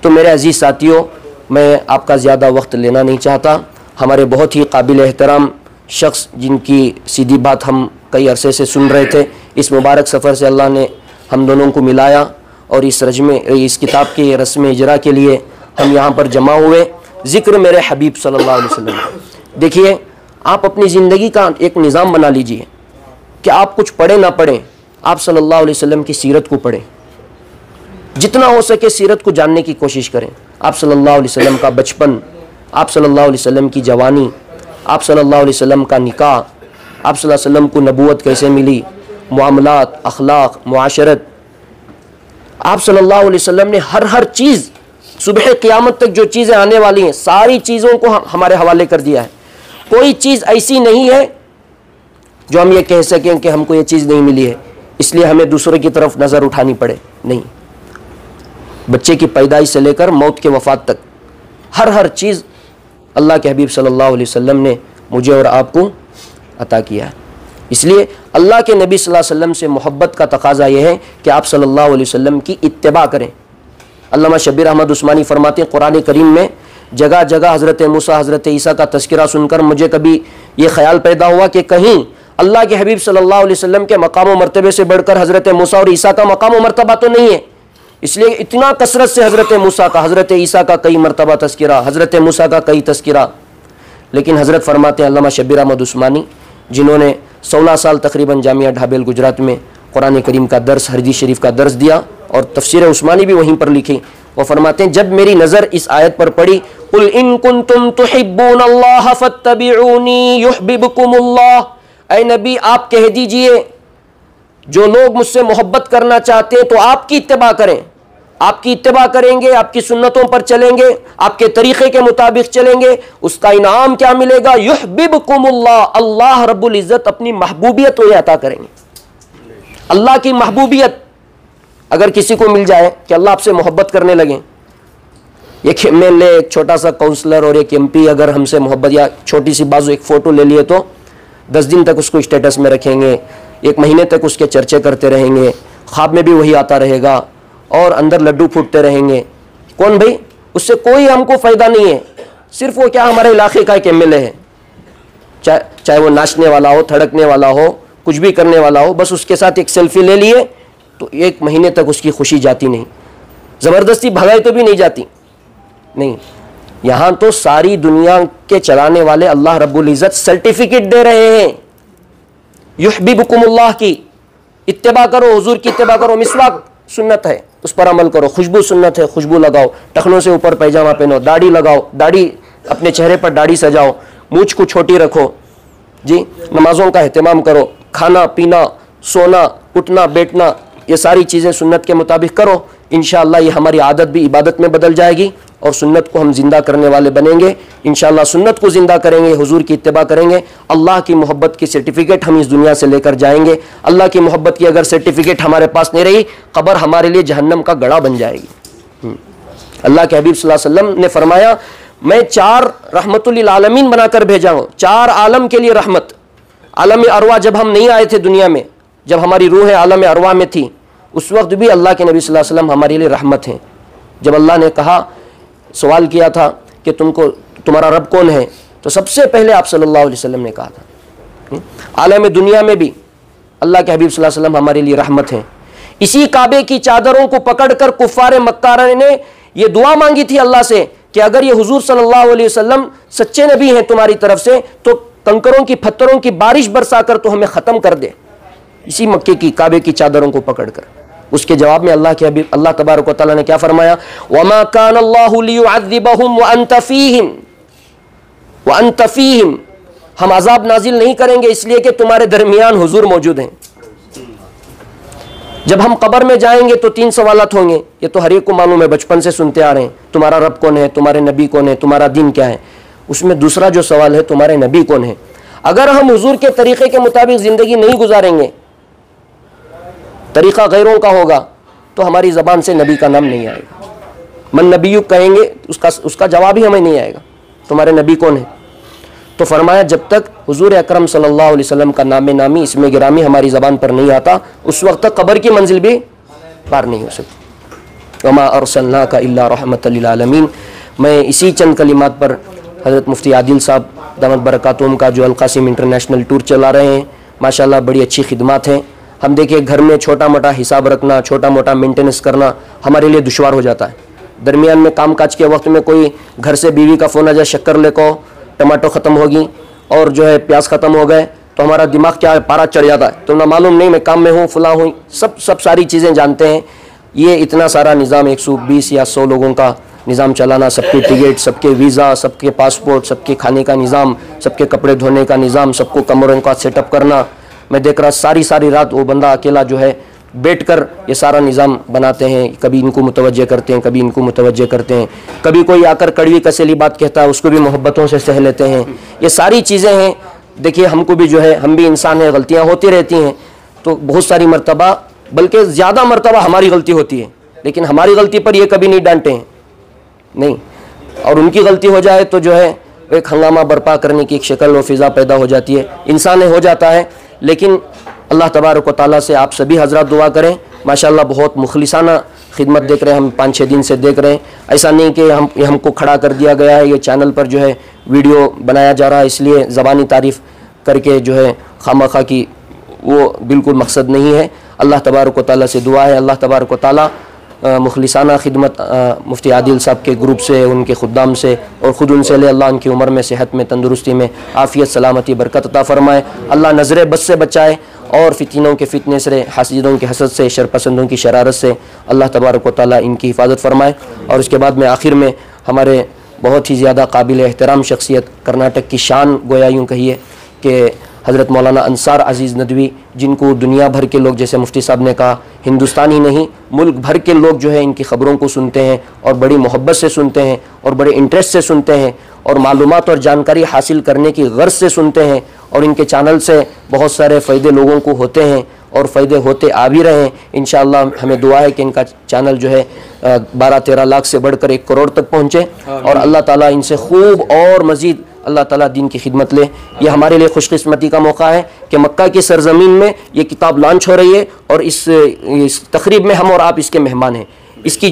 तो मेरे अजीज़ साथियों, मैं आपका ज़्यादा वक्त लेना नहीं चाहता। हमारे बहुत ही काबिल एहतराम शख्स जिनकी सीधी बात हम कई अरसे से सुन रहे थे, इस मुबारक सफ़र से अल्लाह ने हम दोनों को मिलाया और इस किताब के रस्म इजरा के लिए हम यहाँ पर जमा हुए। ज़िक्र मेरे हबीब सल्लल्लाहु अलैहि वसल्लम। देखिए, आप अपनी ज़िंदगी का एक निज़ाम बना लीजिए कि आप कुछ पढ़ें ना पढ़ें, आप सल्लल्लाहु अलैहि वसल्लम की सीरत को पढ़ें, जितना हो सके सीरत को जानने की कोशिश करें। आप सल्लल्लाहु अलैहि वसल्लम का बचपन, आप सल्लल्लाहु अलैहि वसल्लम की जवानी, आप सल्लल्लाहु अलैहि वसल्लम का निकाह, आप सल्लल्लाहु अलैहि वसल्लम को नबूवत कैसे मिली, मामलात, अखलाक, मुआशरत, आप सल्लल्लाहु अलैहि वसल्लम ने हर चीज़, सुबह क़यामत तक जो चीज़ें आने वाली हैं सारी चीज़ों को हमारे हवाले कर दिया है। कोई चीज़ ऐसी नहीं है जो हम ये कह सकें कि हमको ये चीज़ नहीं मिली है इसलिए हमें दूसरों की तरफ नज़र उठानी पड़े, नहीं। बच्चे की पैदाइश से लेकर मौत के वफ़ात तक हर चीज़ अल्लाह के हबीब सल्लल्लाहु अलैहि वसल्लम ने मुझे और आपको अता किया है। इसलिए अल्लाह के नबी सल्लल्लाहु अलैहि वसल्लम से मोहब्बत का तकाजा यह है कि आप सल्लल्लाहु अलैहि वसल्लम की इत्तिबा करें। अल्लामा शब्बीर अहमद उस्मानी फरमाते हैं, कुरान करीम में जगह जगह हज़रत मूसा, हज़रत ईसा का तज़किरा सुनकर मुझे कभी ये ख्याल पैदा हुआ कि कहीं अल्लाह के हबीब सल्लल्लाहु अलैहि वसल्लम के मकाम व मर्तबे से बढ़कर हज़रत मूसा और ईसा का मकाम व मर्तबा तो नहीं है। इसलिए इतना कसरत से हज़रत मूसा का, हज़रत ईसा का कई मरतबा तज़किरा, हज़रत मूसा का कई तज़किरा। लेकिन हज़रत फरमाते हैं अल्लामा शब्बीर अहमद उस्मानी, जिन्होंने 16 साल तकरीबन जामिया ढाबेल गुजरात में कुरान करीम का दर्स, हदीस शरीफ का दर्स दिया और तफसीर उस्मानी भी वहीं पर लिखी। वो फरमाते हैं, जब मेरी नज़र इस आयत पर पड़ी, कुल इन कुंतुम तुहिब्बूनल्लाह फत्तबिऊनी युहब्बिबकुमुल्लाह, ऐ नबी आप कह दीजिए जो लोग मुझसे मोहब्बत करना चाहते हैं तो आपकी इत्तिबा करें, आपकी इत्तिबा करेंगे, आपकी सुन्नतों पर चलेंगे, आपके तरीक़े के मुताबिक चलेंगे, उसका इनाम क्या मिलेगा? युहब्बिबकुमुल्लाह, अल्लाह रब्बुल इज़्ज़त अपनी महबूबियत उन्हें अता करेंगे। अल्लाह की महबूबियत अगर किसी को मिल जाए कि अल्लाह आपसे मोहब्बत करने लगे, एक MLA, एक छोटा सा काउंसलर और एक MP अगर हमसे मोहब्बत, या छोटी सी बाजू एक फ़ोटो ले लिए तो 10 दिन तक उसको स्टेटस में रखेंगे, 1 महीने तक उसके चर्चे करते रहेंगे, ख्वाब में भी वही आता रहेगा और अंदर लड्डू फूटते रहेंगे। कौन भाई? उससे कोई हमको फ़ायदा नहीं है, सिर्फ वो क्या हमारे इलाके का एक MLA है, चाहे वो नाचने वाला हो, थड़कने वाला हो, कुछ भी करने वाला हो, बस उसके साथ एक सेल्फी ले लिए तो 1 महीने तक उसकी खुशी जाती नहीं, ज़बरदस्ती भगाई तो भी नहीं जाती। नहीं, यहाँ तो सारी दुनिया के चलाने वाले अल्लाह रब्बुल इज़्ज़त सर्टिफिकेट दे रहे हैं, युहब्बिबकुमुल्लाह की इत्तिबा करो, हुजूर की इत्तिबा करो, मिसवाक सुन्नत है उस पर अमल करो, खुशबू सुन्नत है खुशबू लगाओ, टखनों से ऊपर पैजामा पहनो, दाढ़ी लगाओ, दाढ़ी अपने चेहरे पर दाढ़ी सजाओ, मूंछ को छोटी रखो जी, नमाजों का एहतमाम करो, खाना पीना, सोना, उठना बैठना, ये सारी चीज़ें सुन्नत के मुताबिक करो। इंशाअल्लाह ये हमारी आदत भी इबादत में बदल जाएगी और सुन्नत को हम ज़िंदा करने वाले बनेंगे। इंशाअल्लाह सुन्नत को ज़िंदा करेंगे, हुजूर की इत्तिबा करेंगे, अल्लाह की मोहब्बत की सर्टिफिकेट हम इस दुनिया से लेकर जाएंगे। अल्लाह की मोहब्बत की अगर सर्टिफिकेट हमारे पास नहीं रही, कब्र हमारे लिए जहन्नम का गड़ा बन जाएगी। अल्लाह के हबीब सल्लल्लाहु अलैहि वसल्लम ने फरमाया, मैं 4 रहमतुल लिल आलमीन बनाकर भेजा हूँ, 4 आलम के लिए रहमत। आलम अरवा जब हम नहीं आए थे दुनिया में, जब हमारी रूह आलम अरवा में थी, उस वक्त भी अल्लाह के नबी सल्लल्लाहु अलैहि वसल्लम हमारे लिए रहमत हैं। जब अल्लाह ने कहा, सवाल किया था कि तुम्हारा रब कौन है, तो सबसे पहले आप सल्लल्लाहु अलैहि वसल्लम ने कहा था। आलम दुनिया में भी अल्लाह के हबीब सल्लल्लाहु अलैहि वसल्लम हमारे लिए रहमत हैं। इसी काबे की चादरों को पकड़कर कुफ्फार मक्का ने यह दुआ मांगी थी अल्लाह से कि अगर ये हुजूर सल्लल्लाहु अलैहि वसल्लम सच्चे नबी हैं तुम्हारी तरफ से, तो कंकरों की, पत्थरों की बारिश बरसाकर तो हमें ख़त्म कर दे, इसी मक्के की काबे की चादरों को पकड़कर। उसके जवाब में अल्लाह तबारक व तआला ने क्या फरमाया, वमा कान अल्लाहु लियुअज़्ज़िबहुम व अंत फीहिम, हम अजाब नाजिल नहीं करेंगे इसलिए कि तुम्हारे दरमियान हुजूर मौजूद हैं। जब हम कब्र में जाएंगे तो 3 सवालात होंगे, ये तो हर एक को मालूम है, बचपन से सुनते आ रहे हैं, तुम्हारा रब कौन है, तुम्हारे नबी कौन है, तुम्हारा दीन क्या है। उसमें दूसरा जो सवाल है, तुम्हारे नबी कौन है। अगर हम हुजूर के तरीके के मुताबिक ज़िंदगी नहीं गुजारेंगे, तरीक़ा गैरों का होगा, तो हमारी ज़बान से नबी का नाम नहीं आएगा। मन नबी कहेंगे, उसका जवाब ही हमें नहीं आएगा, तुम्हारे नबी कौन है। तो फरमाया जब तक हुजूर अकरम सल्लल्लाहु अलैहि वसल्लम का नाम नामी इसमें गिरामी हमारी ज़बान पर नहीं आता, उस वक्त तक कब्र की मंजिल भी पार नहीं हो सकती। वमा अरसलनाका इल्ला रहमतल लिल आलमीन। मैं इसी चंद कलिमात पर हज़रत मुफ्ती आदिल साहब दामत बरकातुहुम का जो अल-क़ासिम इंटरनेशनल टूर चला रहे हैं, माशाल्लाह बड़ी अच्छी खिदमत हैं। हम देखिए घर में छोटा मोटा हिसाब रखना, छोटा मोटा मेंटेनेंस करना हमारे लिए दुश्वार हो जाता है। दरमियान में काम काज के वक्त में कोई घर से बीवी का फ़ोन आ जाए, शक्कर लेको, टमाटो ख़त्म होगी और जो है प्याज ख़त्म हो गए, तो हमारा दिमाग क्या है, पारा चढ़ जाता है। तो ना मालूम नहीं मैं काम में हूँ, फुला हूँ, सब सारी चीज़ें जानते हैं। ये इतना सारा निज़ाम 120 या 100 लोगों का निज़ाम चलाना, सबके टिकट, सबके वीज़ा, सबके पासपोर्ट, सबके खाने का निज़ाम, सबके कपड़े धोने का निज़ाम, सबको कमरों का सेटअप करना। मैं देख रहा सारी रात वो बंदा अकेला जो है बैठकर ये सारा निज़ाम बनाते हैं। कभी इनको मुतवज्जे करते हैं, कभी इनको मुतवज्जे करते हैं, कभी कोई आकर कड़वी कसेली बात कहता है उसको भी मोहब्बतों से सह लेते हैं। ये सारी चीज़ें हैं। देखिए हमको भी जो है, हम भी इंसान हैं, गलतियाँ होती रहती हैं। तो बहुत सारी मरतबा, बल्कि ज़्यादा मरतबा हमारी गलती होती है, लेकिन हमारी गलती पर ये कभी नहीं डांटे हैं, नहीं। और उनकी गलती हो जाए तो जो है एक हंगामा बर्पा करने की एक शक्ल और फ़िज़ा पैदा हो जाती है, इंसान हो जाता है। लेकिन अल्लाह तबारक व तआला से आप सभी हजरत दुआ करें। माशाल्लाह बहुत मुखलिसाना खिदमत देख रहे हैं, हम 5-6 दिन से देख रहे हैं। ऐसा नहीं कि हमको खड़ा कर दिया गया है, ये चैनल पर जो है वीडियो बनाया जा रहा है इसलिए ज़बानी तारीफ़ करके जो है खामखा की, वो बिल्कुल मकसद नहीं है। अल्लाह तबारक व तआला से दुआ है, अल्लाह तबारक व तआला मुखलिसाना खिदमत मुफ्ती आदिल साहब के ग्रुप से, उनके खुद्दाम से और ख़ुद उनसे ले, अल्लाह उनकी उम्र में, सेहत में, तंदुरुस्ती में, आफ़ियत, सलामती, बरकत अता फ़रमाए। अल्लाह नज़र बद से बचाए और फितनों के फितने से, हासिदों के हसद से, शरपसंदों की शरारत से अल्लाह तबारक व तआला इनकी हिफाजत फ़रमाए। और उसके बाद में आखिर में हमारे बहुत ही ज़्यादा काबिल एहतराम शख्सियत, कर्नाटक की शान गोया यूँ कहिए कि हज़रत मौलाना अंसार अज़ीज़ नदवी, जिनको दुनिया भर के लोग, जैसे मुफ्ती साहब ने कहा, हिंदुस्तान ही नहीं मुल्क भर के लोग जो है इनकी ख़बरों को सुनते हैं और बड़ी मोहब्बत से सुनते हैं और बड़े इंटरेस्ट से सुनते हैं और मालूमात और जानकारी हासिल करने की गर्ज से सुनते हैं। और इनके चैनल से बहुत सारे फ़ायदे लोगों को होते हैं और फ़ायदे होते आ भी रहे हैं। इंशाअल्लाह हमें दुआ है कि इनका चैनल जो है 12-13 लाख से बढ़कर 1 करोड़ तक पहुँचे और अल्लाह ताला इनसे खूब और मज़ीद अल्लाह ताला दीन की खिदमत ले। ये हमारे लिए खुशकिस्मती का मौका है कि मक्का की सरजमीन में ये किताब लॉन्च हो रही है और इस तकरीब में हम और आप इसके मेहमान हैं। इसका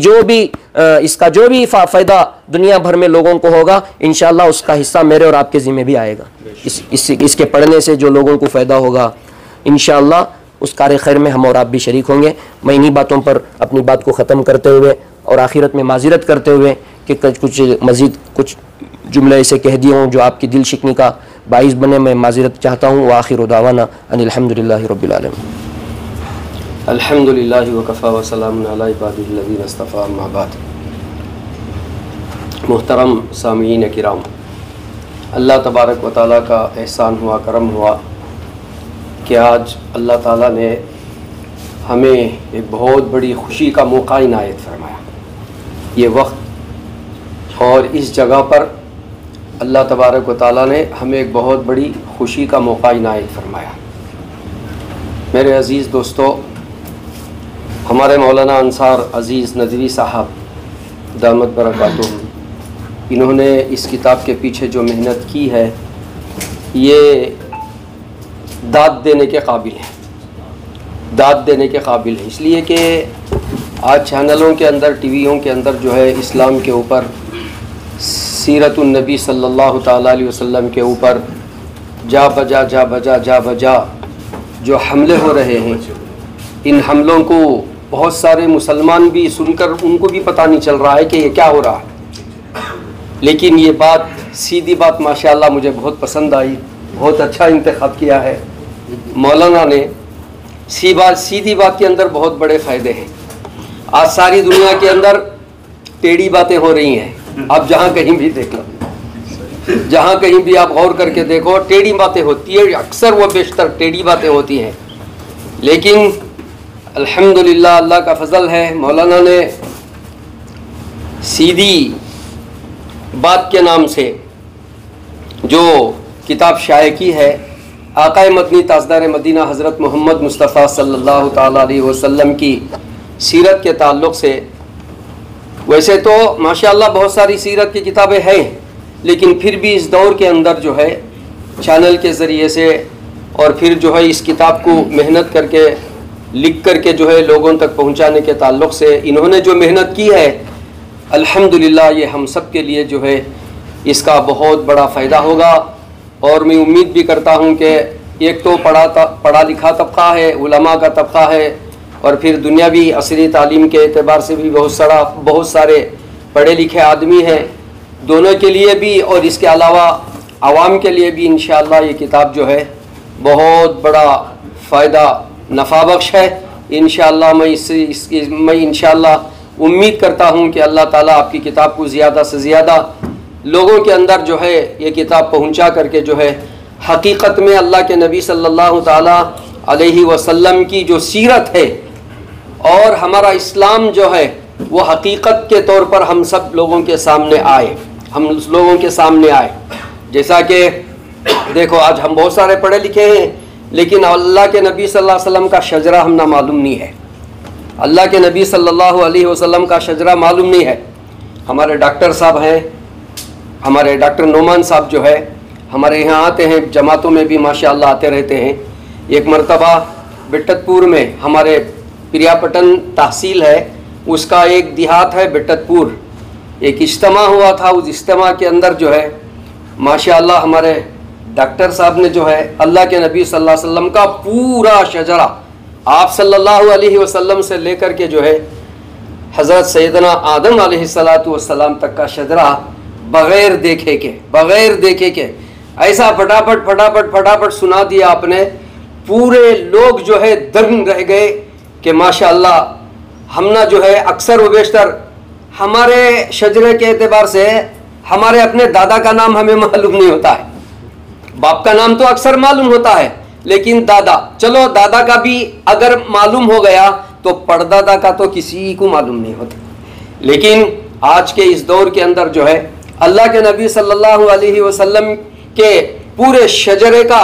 जो भी फ़ायदा दुनिया भर में लोगों को होगा, इंशाअल्लाह उसका हिस्सा मेरे और आपके ज़िम्मे भी आएगा। इसके पढ़ने से जो लोगों को फ़ायदा होगा, इंशाअल्लाह उस कार्य खैर में हम और आप भी शरीक होंगे। मैं इन्हीं बातों पर अपनी बात को ख़त्म करते हुए और आखिरत में माज़िरत करते हुए कि कुछ मज़ीद कुछ जुमले ऐसे कह दिए हों जो आपकी दिल शिकनी का बाइस बने, मैं माज़िरत चाहता हूँ। व आखिरु दावाना अनिल हम्दुलिल्लाहि रब्बिल आलमीन। अल्हम्दुलिल्लाहि व कफ़ा व सलामुन अला इबादिल्लज़ीना इस्तफ़ा, अम्मा बाद। मुहतरम सामीईन किराम, अल्लाह तबारक व तआला का एहसान हुआ, करम हुआ कि आज अल्लाह ताला ने हमें एक बहुत बड़ी खुशी का मौका इनायत फरमाया। ये वक्त और इस जगह पर अल्लाह तबारक व तआला ने हमें एक बहुत बड़ी खुशी का मौका इनायत फरमाया। मेरे अज़ीज़ दोस्तों, हमारे मौलाना अंसार अज़ीज़ नदवी साहब दामत बरकातुहुम, इन्होंने इस किताब के पीछे जो मेहनत की है ये दाद देने के काबिल है, दाद देने के काबिल है। इसलिए कि आज चैनलों के अंदर, टीवियों के अंदर जो है इस्लाम के ऊपर, सीरतुन नबी सल्लल्लाहु ताला अलैहि वसल्लम के ऊपर जा बजा जो हमले हो रहे हैं, इन हमलों को बहुत सारे मुसलमान भी सुनकर उनको भी पता नहीं चल रहा है कि ये क्या हो रहा है। लेकिन ये बात, सीधी बात माशाअल्लाह मुझे बहुत पसंद आई, बहुत अच्छा इंतखाब किया है मौलाना ने। सीधी बात के अंदर बहुत बड़े फ़ायदे हैं। आज सारी दुनिया के अंदर टेढ़ी बातें हो रही हैं। आप जहाँ कहीं भी देख लो, जहाँ कहीं भी आप गौर करके देखो, टेढ़ी बातें होती है, अक्सर वो बेशतर टेढ़ी बातें होती हैं। लेकिन अल्हम्दुलिल्लाह अल्लाह का फजल है, मौलाना ने सीधी बात के नाम से जो किताब शाये की है, आक़ाए मदनी ताजदार मदीना हज़रत मोहम्मद मुस्तफ़ा सल्लल्लाहु ताला अलैहि वसल्लम की सीरत के ताल्लुक़ से। वैसे तो माशाअल्लाह बहुत सारी सीरत की किताबें हैं, लेकिन फिर भी इस दौर के अंदर जो है चैनल के ज़रिए से और फिर जो है इस किताब को मेहनत करके लिख करके जो है लोगों तक पहुंचाने के ताल्लुक़ से इन्होंने जो मेहनत की है, अल्हम्दुलिल्लाह ये हम सब के लिए जो है इसका बहुत बड़ा फ़ायदा होगा। और मैं उम्मीद भी करता हूँ कि एक तो पढ़ा लिखा तबक़ा है, उलमा का तबक़ा है, और फिर दुनियावी असली तालीम के एतबार से भी बहुत सारे पढ़े लिखे आदमी हैं। दोनों के लिए भी और इसके अलावा आवाम के लिए भी इंशाअल्लाह ये किताब जो है बहुत बड़ा फ़ायदा नफ़ा बख्श है। इंशाअल्लाह मैं इंशाअल्लाह उम्मीद करता हूँ कि अल्लाह ताला आपकी किताब को ज़्यादा से ज़्यादा लोगों के अंदर जो है ये किताब पहुँचा करके जो है हकीकत में अल्लाह के नबी सल्लल्लाहु ताला अलैहि वसल्लम की जो सीरत है और हमारा इस्लाम जो है वो हकीकत के तौर पर हम सब लोगों के सामने आए, हम लोगों के सामने आए। जैसा कि देखो आज हम बहुत सारे पढ़े लिखे हैं, लेकिन अल्लाह के नबी सल्लल्लाहु अलैहि वसल्लम का शजरा हमना मालूम नहीं है। अल्लाह के नबी सल्लल्लाहु अलैहि वसल्लम का शजरा मालूम नहीं है। हमारे डॉक्टर साहब हैं, हमारे डॉक्टर नोमान साहब जो है हमारे यहाँ आते हैं, जमातों में भी माशाअल्लाह आते रहते हैं। एक मरतबा बिट्टतपुर में, हमारे प्रियापटन तहसील है, उसका एक देहात है बिट्टतपुर, एक इज्तिमा हुआ था। उस इज्तिमा के अंदर जो है माशाअल्लाह हमारे डॉक्टर साहब ने जो है अल्लाह के नबी सल्लल्लाहु अलैहि वसल्लम का पूरा शजरा, आप सल्लल्लाहु अलैहि वसल्लम से लेकर के जो है हज़रत सैयदना आदम अलैहिस्सलातु वस्सलाम तक का शजरा बग़ैर देखे के ऐसा फटाफट सुना दिया आपने। पूरे लोग जो है दंग रह गए कि माशाअल्लाह हम ना जो है अक्सर व बेशतर हमारे शजरे के एतबार से हमारे अपने दादा का नाम हमें मालूम नहीं होता है। बाप का नाम तो अक्सर मालूम होता है, लेकिन दादा, चलो दादा का भी अगर मालूम हो गया तो परदादा का तो किसी को मालूम नहीं होता। लेकिन आज के इस दौर के अंदर जो है अल्लाह के नबी सल्लल्लाहु अलैहि वसल्लम के पूरे शजरे का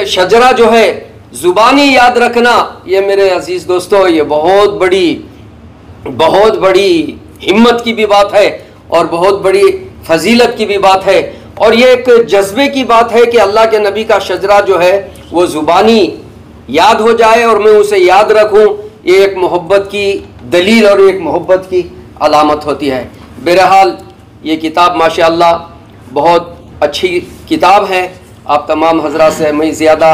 शजरा जो है ज़ुबानी याद रखना, ये मेरे अजीज़ दोस्तों ये बहुत बड़ी हिम्मत की भी बात है और बहुत बड़ी फजीलत की भी बात है। और ये एक जज्बे की बात है कि अल्लाह के नबी का शजरा जो है वो ज़ुबानी याद हो जाए और मैं उसे याद रखूं। ये एक मोहब्बत की दलील और एक मोहब्बत की अलामत होती है। बहरहाल ये किताब माशाअल्लाह बहुत अच्छी किताब है। आप तमाम हज़रात से मैं ज़्यादा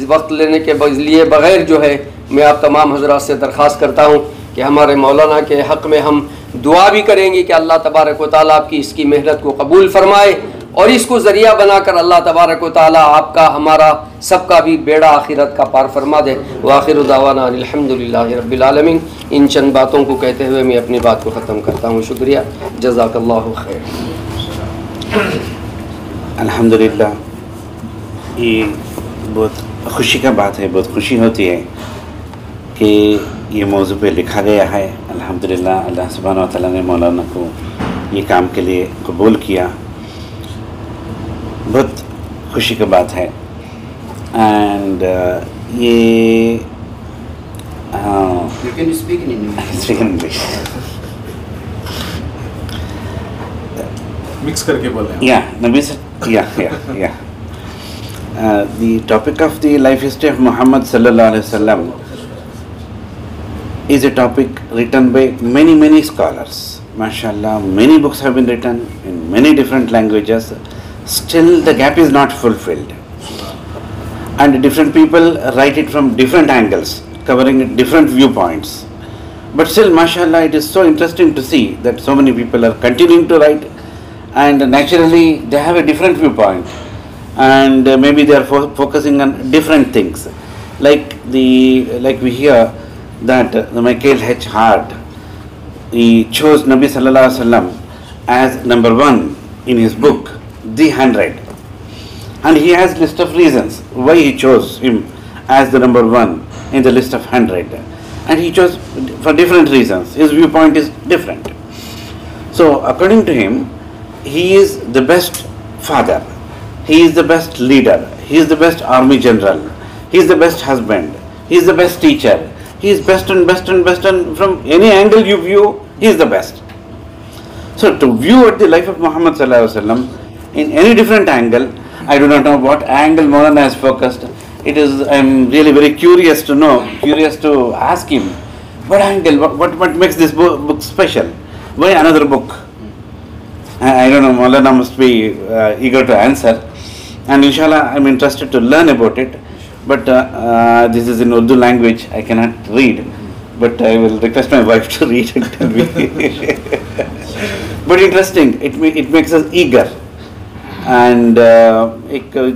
वक्त लेने के लिए बग़ैर जो है मैं आप तमाम हज़रात से दरख्वास्त करता हूँ कि हमारे मौलाना के हक़ में हम दुआ भी करेंगे कि अल्लाह तबारक व तआला आपकी इसकी मेहनत को कबूल फरमाए और इसको ज़रिया बनाकर अल्लाह तबारक व तआला आपका हमारा सबका भी बेड़ा आखिरत का पार फरमा दे। व आखिरु दावाना अल्हम्दुलिल्लाहि रब्बिल आलमीन। इन चंद बातों को कहते हुए मैं अपनी बात को ख़त्म करता हूँ। शुक्रिया, जज़ाकल्लाहु खैर। अल्हम्दुलिल्लाह, ये बहुत खुशी का बात है, बहुत खुशी होती है कि ये मौजू पे लिखा गया है। अल्हम्दुलिल्लाह, अल्लाह सुब्हानहू व तआला ने मौलाना को ये काम के लिए कबूल किया, बहुत खुशी की बात है। एंड ये You can speak in English. Mix करके बोलें। The topic of the life history of Muhammad sallallahu alaihi wasallam is a topic written by many scholars. MashaAllah, many books have been written in many different languages. Still the gap is not fulfilled, and different people write it from different angles, covering different viewpoints. But still, MashaAllah, it is so interesting to see that so many people are continuing to write, and naturally they have a different viewpoint, and maybe they are focusing on different things. like we hear that the Michael H. Hart, he chose Nabi Sallallahu Alaihi Wasallam as number one in his book, The 100. And he has list of reasons why he chose him as the number one in the list of 100. And he chose for different reasons. His viewpoint is different. So according to him, he is the best father. He is the best leader. He is the best army general. He is the best husband. He is the best teacher. He is best and best and best, and from any angle you view, he is the best. So to view at the life of Muhammad Sallallahu Alaihi Wasallam in any different angle, I do not know what angle Maulana has focused. I am really very curious to know, curious to ask him, what angle, what makes this book special? Why another book? I don't know, Maulana must be eager to answer. And inshallah, I am interested to learn about it. But this is in Urdu language, I cannot read. But I will request my wife to read and tell me. But interesting, it makes us eager. And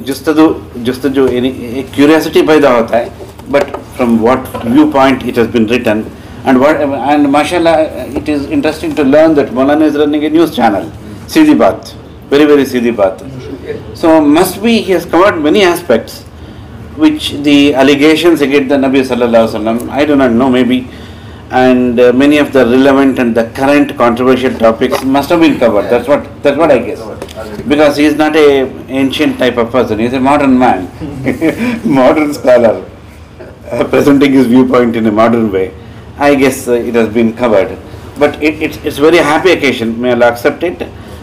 just जो एक curiosity पैदा होता है, but from what viewpoint it has been written, and mashallah, it is interesting to learn that Maulana is running a news channel, Seedhi Baat, very very Seedhi Baat. So must be he has covered many aspects, which the allegations against the Nabi Sallallahu Alaihi Wasallam, I do not know, maybe, and many of the relevant and the current controversial topics must have been covered. That's what I guess. Because he is not a ancient type of person. He is a modern man, modern scholar, presenting his viewpoint in a modern way. I guess it has been covered. But it's a very happy occasion. May Allah accept it,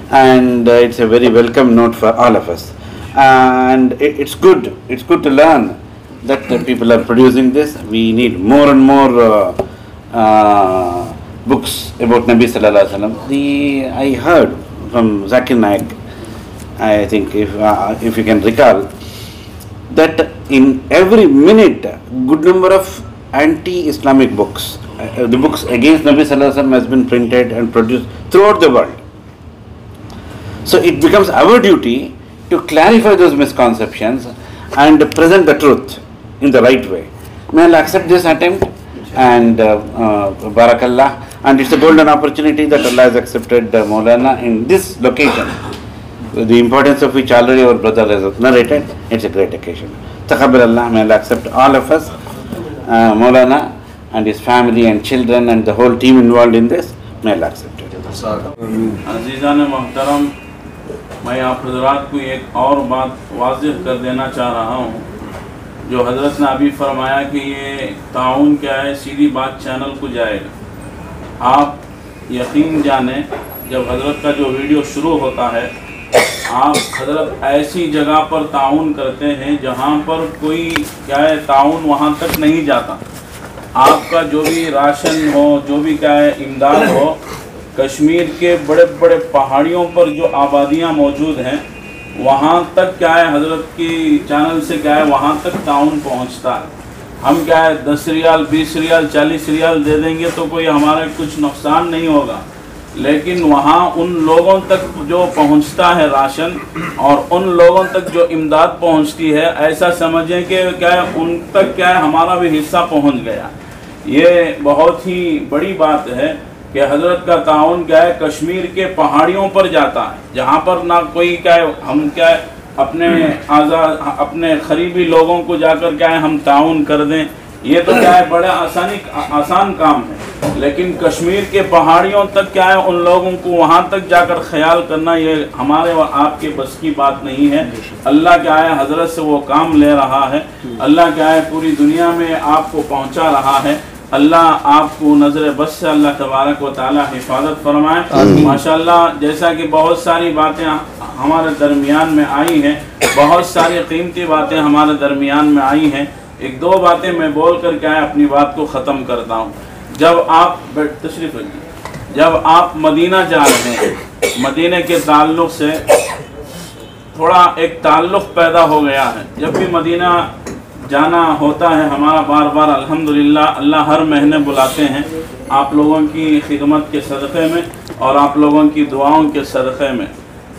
and it's a very welcome note for all of us. And it's good. It's good to learn that the people are producing this. We need more and more books about Nabi Sallallahu Alaihi Wasallam. I heard from Zakir Naik, I think if you can recall, that in every minute, good number of anti-Islamic books, the books against Nabi Sallallahu Alaihi Wasallam has been printed and produced throughout the world. So it becomes our duty to clarify those misconceptions and present the truth in the right way. May Allah accept this attempt, and Barakallah, and it's a golden opportunity that Allah has accepted Maulana in this location, the importance of which already our brother has narrated. It's a great occasion. Taqabbal Allah, may Allah accept all of us, Maulana and his family and children and the whole team involved in this. May Allah accept it. अज़ीज़ान मोहतरम, मैं आप हज़रात को एक और बात वाज़ेह कर देना चाह रहा हूँ, जो हज़रत ने अभी फरमाया कि ये ताउन क्या है, सीधी बात चैनल को जाएगा। आप यकीन जाने, जब हज़रत का जो वीडियो शुरू होता है, आप हज़रत ऐसी जगह पर ताउन करते हैं जहाँ पर कोई क्या है ताउन वहाँ तक नहीं जाता। आपका जो भी राशन हो, जो भी क्या है इमदाद हो, कश्मीर के बड़े बड़े पहाड़ियों पर जो आबादियाँ मौजूद हैं, वहाँ तक क्या है हज़रत की चैनल से क्या है वहाँ तक ताउन पहुँचता है। हम क्या है 10 रियाल, 20 रियाल, 40 रियाल दे देंगे तो कोई हमारा कुछ नुकसान नहीं होगा, लेकिन वहाँ उन लोगों तक जो पहुँचता है राशन और उन लोगों तक जो इमदाद पहुँचती है, ऐसा समझें कि क्या है उन तक क्या है हमारा भी हिस्सा पहुँच गया। ये बहुत ही बड़ी बात है कि हज़रत का ताउन क्या है कश्मीर के पहाड़ियों पर जाता है, जहाँ पर ना कोई क्या है हम क्या है अपने करीबी लोगों को जाकर क्या है हम ताउन कर दें, ये तो क्या है बड़ा आसान काम है, लेकिन कश्मीर के पहाड़ियों तक क्या है उन लोगों को वहाँ तक जाकर ख्याल करना ये हमारे और आपके बस की बात नहीं है। अल्लाह क्या है हज़रत से वो काम ले रहा है, अल्लाह क्या है पूरी दुनिया में आपको पहुँचा रहा है। अल्लाह आपको नज़र बस से अल्लाह तबारक व तआला हिफाजत फरमाए। माशाअल्लाह, जैसा कि बहुत सारी बातें हमारे दरमियान में आई हैं, बहुत सारी कीमती बातें हमारे दरमियान में आई हैं। एक दो बातें मैं बोल कर क्या है अपनी बात को ख़त्म करता हूँ। जब आप तशरीफ़ रखिए, जब आप मदीना जा रहे हैं, मदीने के ताल्लुक़ से थोड़ा एक ताल्लुक़ पैदा हो गया है। जब भी मदीना जाना होता है हमारा बार बार अल्हम्दुलिल्लाह अल्लाह हर महीने बुलाते हैं आप लोगों की खिदमत के सदक़े में और आप लोगों की दुआओं के सदक़े में।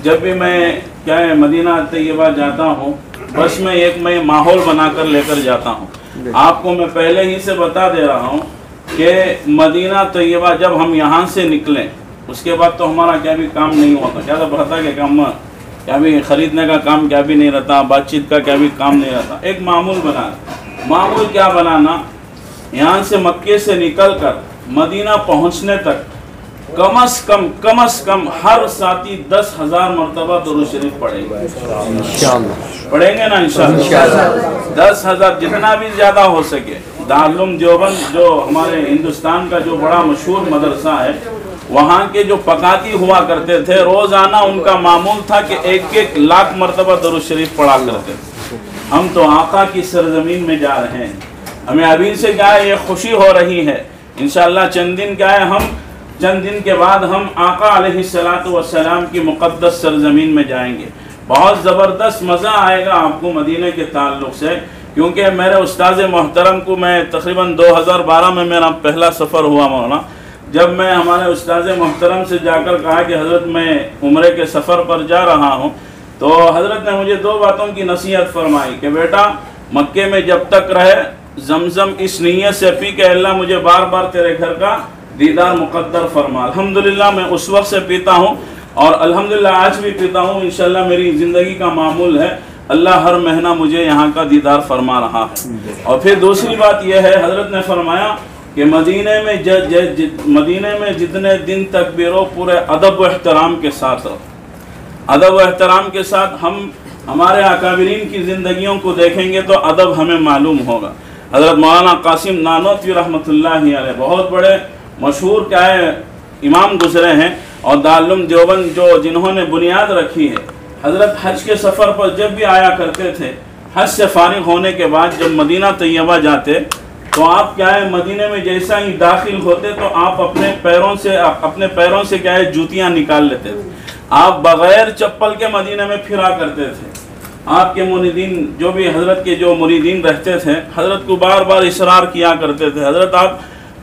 जब भी मैं क्या है मदीना तैयबा जाता हूँ, बस में एक मैं माहौल बनाकर लेकर जाता हूँ। आपको मैं पहले ही से बता दे रहा हूँ कि मदीना तैयबा जब हम यहाँ से निकलें उसके बाद तो हमारा क्या भी काम नहीं होता, क्या तो रहता कि काम क्या भी खरीदने का काम क्या भी नहीं रहता, बातचीत का क्या भी काम नहीं रहता। एक मामूल बनाना, मामूल क्या बनाना, यहाँ से मक्के से निकल कर मदीना पहुँचने तक कम अज कम हर साथी 10,000 मरतबा दुरूद शरीफ पढ़ेंगे इंशाअल्लाह, पढ़ेंगे ना इंशाअल्लाह 10,000 जितना भी ज़्यादा हो सके। दारुल देवबंद जो हमारे हिंदुस्तान का जो बड़ा मशहूर मदरसा है, वहाँ के जो पकाती हुआ करते थे, रोज़ाना उनका मामूल था कि 1-1 लाख मरतबा दुरूद शरीफ पढ़ा करते थे। हम तो आका की सरजमीन में जा रहे हैं, हमें अभी से क्या है ये खुशी हो रही है। इंशाअल्लाह चंद दिन क्या है, हम चंद दिन के बाद हम आका अलैहिस्सलातु वस्सलाम की मुक़द्दस सरजमीन में जाएंगे। बहुत ज़बरदस्त मज़ा आएगा आपको मदीने के ताल्लुक़ से, क्योंकि मेरे उस्ताद मोहतरम को मैं तकरीबन 2012 में मेरा पहला सफ़र हुआ मौलाना, जब मैं हमारे उस्ताद मोहतरम से जाकर कहा कि हज़रत मैं उम्रे के सफ़र पर जा रहा हूँ, तो हज़रत ने मुझे 2 बातों की नसीहत फरमाई कि बेटा मक्के में जब तक रहे जमजम इस नीयत से पी के अल्लाह मुझे बार बार तेरे घर का दीदार मुक़द्दर फरमा। अल्हम्दुलिल्लाह मैं उस वक्त से पीता हूँ और अल्हम्दुलिल्लाह आज भी पीता हूँ। इंशाअल्लाह मेरी ज़िंदगी का मामूल है, अल्लाह हर महीना मुझे यहाँ का दीदार फरमा रहा है। और फिर दूसरी बात यह है, हज़रत ने फरमाया कि मदीने में जितने दिन तक भी रहो पूरे अदब व एहतराम के साथ रहो। अदब व एहतराम के साथ हम हमारे अकाबिरीन की ज़िंदगियों को देखेंगे तो अदब हमें मालूम होगा। हज़रत मौलाना कासिम नानोतवी रहमतुल्लाहि अलैह बहुत बड़े मशहूर क्या है इमाम गुजरे हैं और दारुल देवबंद जो जिन्होंने बुनियाद रखी है। हज़रत हज के सफ़र पर जब भी आया करते थे, हज से फारिग होने के बाद जब मदीना तैयबा जाते तो आप क्या है मदीने में जैसा ही दाखिल होते तो आप अपने पैरों से क्या है जूतियाँ निकाल लेते थे। आप बग़ैर चप्पल के मदीने में फिरा करते थे। आपके मुरीदीन जो भी हज़रत के जो मुरीदीन रहते थे, हज़रत को बार बार इसरार किया करते थे, हज़रत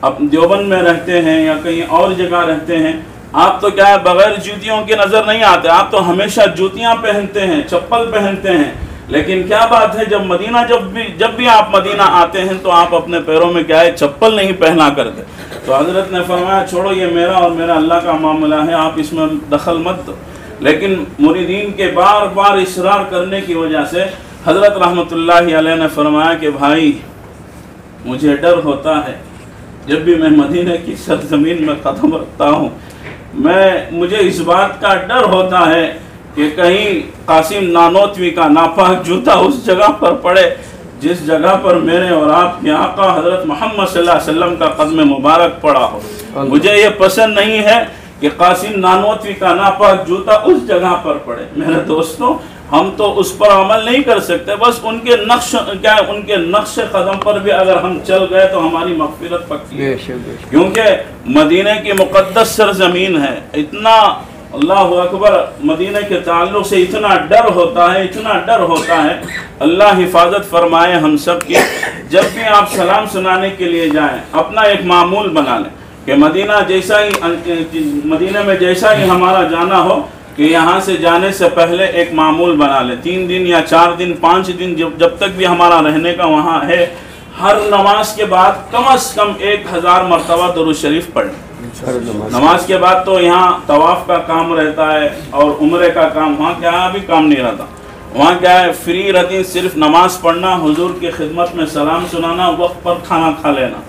आप देवबंद में रहते हैं या कहीं और जगह रहते हैं, आप तो क्या है बग़ैर जूतियों के नज़र नहीं आते, आप तो हमेशा जूतियाँ पहनते हैं, चप्पल पहनते हैं। लेकिन क्या बात है जब भी आप मदीना आते हैं तो आप अपने पैरों में क्या है चप्पल नहीं पहना करते। तो हज़रत ने फरमाया छोड़ो ये मेरा और मेरा अल्लाह का मामला है, आप इसमें दखल मत दो। लेकिन मुरीदीन के बार बार इसरार करने की वजह से हज़रत रहमतुल्लाहि अलैह ने फरमाया कि भाई मुझे डर होता है जब भी मैं मदीने की सरजमीन में कदम रखता हूँ, मुझे इस बात का डर होता है कि कहीं कासिम नानोतवी का नापाक जूता उस जगह पर पड़े जिस जगह पर मेरे और आपके आका हज़रत मोहम्मद सल्लल्लाहु अलैहि वसल्लम का कदम मुबारक पड़ा हो। मुझे ये पसंद नहीं है कि कासिम नानोतवी का नापाक जूता उस जगह पर पड़े। मेरे दोस्तों हम तो उस पर अमल नहीं कर सकते, बस उनके नक्श कदम पर भी अगर हम चल गए तो हमारी मग़फ़िरत पक्की है, क्योंकि मदीने की मुक़द्दस सरज़मीन है। इतना अल्लाहु अकबर मदीने के ताल्लुक़ से इतना डर होता है। अल्लाह हिफाजत फरमाए हम सब की। जब भी आप सलाम सुनाने के लिए जाएं अपना एक मामूल बना लें कि मदीने में जैसा ही हमारा जाना हो कि यहाँ से जाने से पहले एक मामूल बना लें। 3 दिन या 4 दिन 5 दिन जब तक भी हमारा रहने का वहाँ है, हर नमाज के बाद कम से कम 1000 मरतबा दुरूद शरीफ पढ़ें। नमाज के बाद तो यहाँ तवाफ़ का काम रहता है और उम्रे का काम, वहाँ क्या भी काम नहीं रहता। वहाँ क्या है फ्री रहती, सिर्फ नमाज पढ़ना, हुजूर की खिदमत में सलाम सुनाना, वक्त पर खाना खा लेना।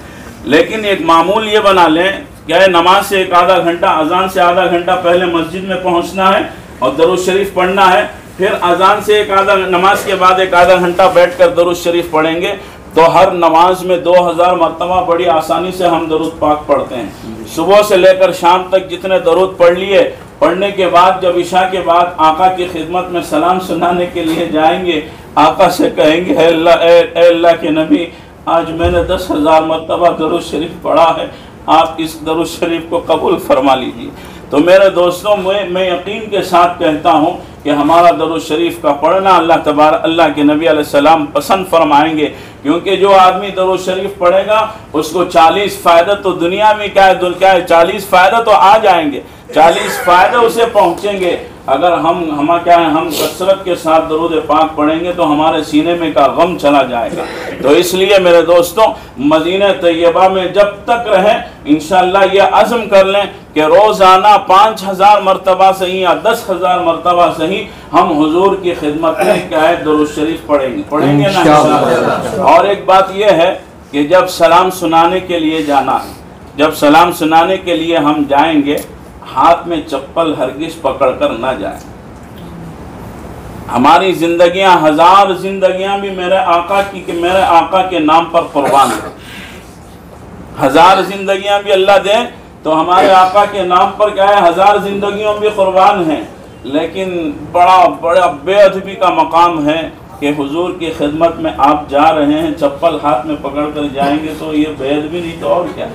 लेकिन एक मामूल ये बना लें क्या है नमाज से 1 आधा घंटा, अजान से आधा घंटा पहले मस्जिद में पहुँचना है और दरूद शरीफ पढ़ना है। फिर अजान से नमाज के बाद 1 आधा घंटा बैठ कर दरूद शरीफ पढ़ेंगे तो हर नमाज में 2000 मरतबा बड़ी आसानी से हम दरूद पाक पढ़ते हैं। सुबह से लेकर शाम तक जितने दरूद पढ़ लिए, पढ़ने के बाद जब इशा के बाद आका की खिदमत में सलाम सुनाने के लिए जाएंगे, आका से कहेंगे अल्लाह के नबी आज मैंने 10,000 मरतबा दरूद शरीफ पढ़ा है, आप इस दरूद शरीफ को कबूल फरमा लीजिए। तो मेरे दोस्तों मैं यकीन के साथ कहता हूँ कि हमारा दरूद शरीफ का पढ़ना अल्लाह के नबी अलैहिस्सलाम पसंद फरमाएंगे, क्योंकि जो आदमी दरूद शरीफ पढ़ेगा उसको 40 फ़ायदे तो दुनिया में क्या है 40 फ़ायदे तो आ जाएंगे, 40 फ़ायदे उसे पहुँचेंगे। अगर हम क्या है, हम कसरत के साथ दरूद पाक पढ़ेंगे तो हमारे सीने में का गम चला जाएगा। तो इसलिए मेरे दोस्तों, मदीना तैयबा में जब तक रहें इंशाअल्लाह ये अज़्म कर लें कि रोज़ाना 5000 मरतबा सही या 10,000 मरतबा सही हम हुजूर की खिदमत में क्या है दरूद शरीफ पढ़ेंगे ना इंशाअल्लाह। और एक बात यह है कि जब सलाम सुनाने के लिए जाना है, जब सलाम सुनाने के लिए हम जाएंगे, हाथ में चप्पल हरगिज पकड़कर ना जाएं। हमारी जिंदगियां, 1000 जिंदगियां भी मेरे आका के नाम पर कुर्बान है। 1000 जिंदगियां भी अल्लाह दे तो हमारे आका के नाम पर क्या है 1000 जिंदगियों भी कुर्बान हैं। लेकिन बड़ा बेअदबी का मकाम है कि हुजूर की खिदमत में आप जा रहे हैं, चप्पल हाथ में पकड़ कर जाएंगे, तो ये बेअदबी नहीं तो और क्या।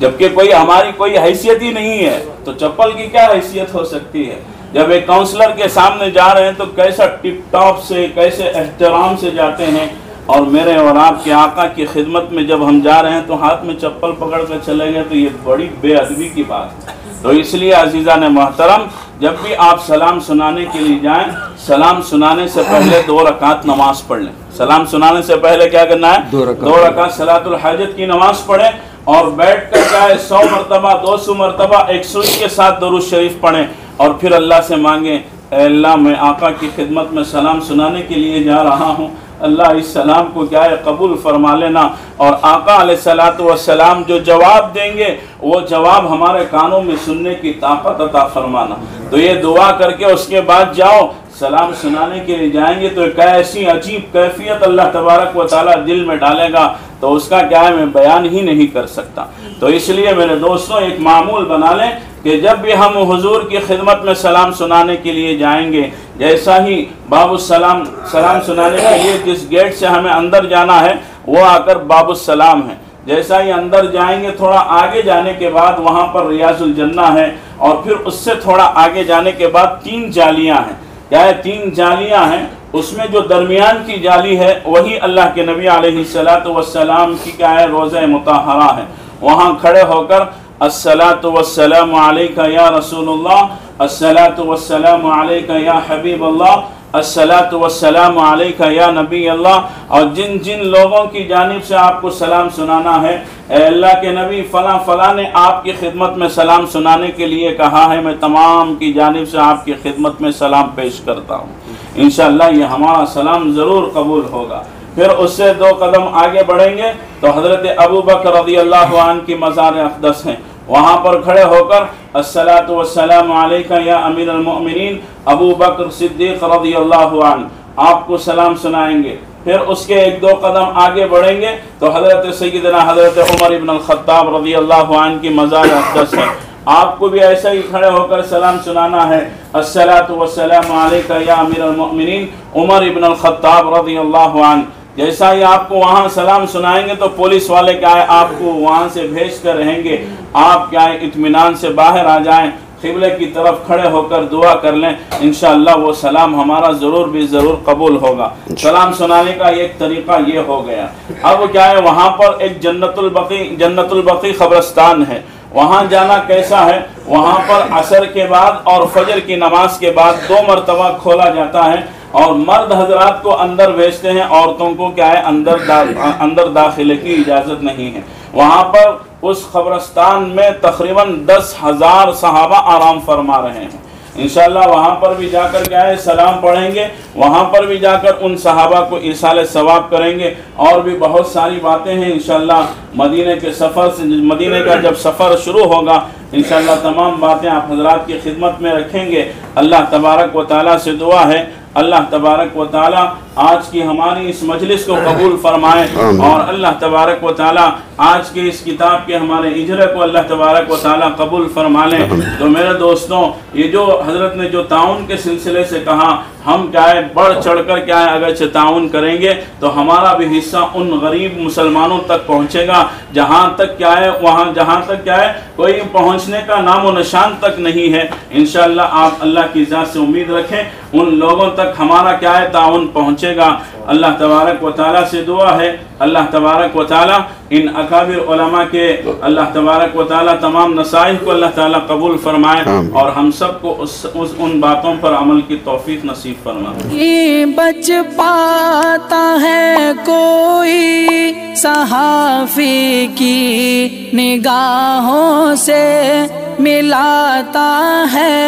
जबकि हमारी कोई हैसियत ही नहीं है तो चप्पल की क्या हैसियत हो सकती है। जब एक काउंसलर के सामने जा रहे हैं तो कैसा टिप टॉप से, कैसे एहतराम से जाते हैं, और मेरे और आपके आका की खिदमत में जब हम जा रहे हैं तो हाथ में चप्पल पकड़ कर चले गए, तो ये बड़ी बेअदबी की बात है। तो इसलिए अजीज़ान मोहतरम, जब भी आप सलाम सुनाने के लिए जाएं, सलाम सुनाने से पहले 2 रकात नमाज पढ़ लें। सलाम सुनाने से पहले क्या करना है, 2 रकात सलातुल हाजत की नमाज पढ़ें, और बैठ कर क्या है 100 मरतबा 200 मरतबा एक सुई के साथ दरूद शरीफ पढ़ें, और फिर अल्लाह से मांगें, अल्लाह मैं आका की खिदमत में सलाम सुनाने के लिए जा रहा हूँ, अल्लाह इस सलाम को क्या है कबूल फरमा लेना, और आका अलैहिस्सलातु वस्सलाम जो जवाब देंगे वो जवाब हमारे कानों में सुनने की ताकत अता फरमाना। तो ये दुआ करके उसके बाद जाओ, सलाम सुनाने के लिए जाएंगे तो एक ऐसी अजीब कैफियत अल्लाह तबारक व तआला दिल में डालेगा, तो उसका क्या है मैं बयान ही नहीं कर सकता। तो इसलिए मेरे दोस्तों, एक मामूल बना लें कि जब भी हम हुजूर की खिदमत में सलाम सुनाने के लिए जाएंगे, जैसा ही बाबुस्सलाम सलाम सुनाने के लिए जिस गेट से हमें अंदर जाना है वो आकर बाबुस्सलाम है, जैसा ही अंदर जाएंगे थोड़ा आगे जाने के बाद वहाँ पर रियाजुल जन्ना है, और फिर उससे थोड़ा आगे जाने के बाद 3 जालियाँ हैं। क्या है, 3 जालियाँ हैं, उसमें जो दरमियान की जाली है वही अल्लाह के नबी अलैहिस्सलातु वस्सलाम की क्या है रोज़ा मुतहरा है। वहाँ खड़े होकर अस्सलातु वस्सलामु अलैका या रसूलुल्लाह, अस्सलातु वस्सलामु अलैका या हबीबल्लाह, अस्सलातु वस्सलामु अलैका या नबी अल्लाह। और जिन जिन लोगों की जानिब से आपको सलाम सुनाना है, अल्लाह के नबी फ़लाँ फ़लाँ ने आपकी खिदमत में सलाम सुनाने के लिए कहा है, मैं तमाम की जानिब से आपकी खिदमत में सलाम पेश करता हूँ। इंशाअल्लाह ये हमारा सलाम ज़रूर कबूल होगा। फिर उससे 2 कदम आगे बढ़ेंगे तो हज़रत अबू बकर रज़ियल्लाहु अन्हु की मज़ार अक़दस हैं, वहाँ पर खड़े होकर अस्सलातु वस्सलामु अलैका या अमीरुल मोमिनीन अबू बकर सिद्दीक़ रज़ियल्लाहु अन्हु आपको सलाम सुनाएंगे। फिर उसके 1-2 कदम आगे बढ़ेंगे तो हज़रत सय्यदना हज़रत उमर इब्न अल-ख़त्ताब रज़ियल्लाहु अन्हु की मज़ार अक़दस है, आपको भी ऐसा ही खड़े होकर सलाम सुनाना है, अस्सलातु वस्सलामु अलैका या अमीरुल मोमिनीन उमर इब्न अल-ख़त्ताब रज़ियल्लाहु अन्हु। जैसा ही आपको वहाँ सलाम सुनाएंगे तो पुलिस वाले क्या है आपको वहाँ से भेज कर रहेंगे, आप क्या है इत्मीनान से बाहर आ जाएं, क़िबले की तरफ खड़े होकर दुआ कर लें, इंशाअल्लाह वो सलाम हमारा ज़रूर कबूल होगा। सलाम सुनाने का एक तरीक़ा ये हो गया। अब क्या है वहाँ पर एक जन्नतुल बक़ी क़ब्रिस्तान है, वहाँ जाना कैसा है, वहाँ पर असर के बाद और फजर की नमाज के बाद 2 मरतबा खोला जाता है, और मर्द हजरात को अंदर भेजते हैं, औरतों को क्या है अंदर दाखिले की इजाज़त नहीं है। वहाँ पर उस क़ब्रिस्तान में तकरीबन 10,000 सहाबा आराम फरमा रहे हैं। इंशाअल्लाह वहाँ पर भी जाकर क्या है सलाम पढ़ेंगे, वहाँ पर भी जाकर उन सहाबा को इरसाल सवाब करेंगे, और भी बहुत सारी बातें हैं। इंशाअल्लाह मदीने का जब सफ़र शुरू होगा इंशाअल्लाह तमाम बातें आप हजरात की खिदमत में रखेंगे। अल्लाह तबारक व तआला से दुआ है, अल्लाह तबारक व तआला आज की हमारी इस मजलिस को कबूल फरमाए, और अल्लाह तबारक व तआला आज के इस किताब के हमारे इजरे को अल्लाह तबारक व तआला कबूल फरमा लें। तो मेरे दोस्तों, ये जो हज़रत ने जो ताउन के सिलसिले से कहा, हम क्या है बढ़ चढ़ कर क्या है अगर ताउन करेंगे तो हमारा भी हिस्सा उन गरीब मुसलमानों तक पहुँचेगा जहाँ तक क्या है कोई पहुँचने का नामो निशान तक नहीं है। इंशाअल्लाह आप अल्लाह की ज़ात से उम्मीद रखें, उन लोगों तक हमारा क्या है ताउन पहुँचेगा। अल्लाह तबारक व तआला से दुआ है अल्लाह तबारक व ताला इन अकाबिर उलमा के अल्लाह तबारक व ताला तमाम नसाइह को अल्लाह ताला कबूल फरमाए और हम सब को उन बातों पर अमल की तौफीक नसीब फरमाए। बच पाता है कोई सहाफ़ी की निगाहों से, मिलाता है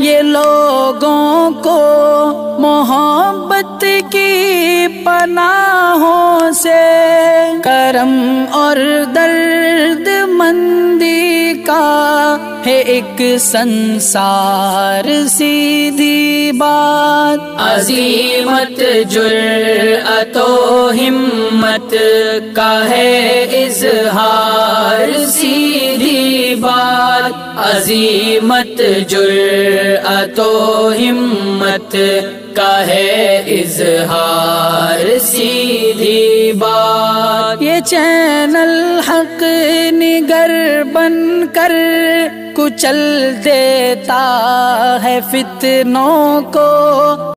ये लोगों को मोहब्बत की पनाहों से। करम और दर्द मंदी का है एक संसार सीधी बात, अजीमत जुर्अतो हिम्मत का है इज़हार सीधी बात, अजीमत जुर्अतो हिम्मत का है इज़हार सीधी बात। ये चैनल हक निगर बनकर कुचल देता है फितनों को,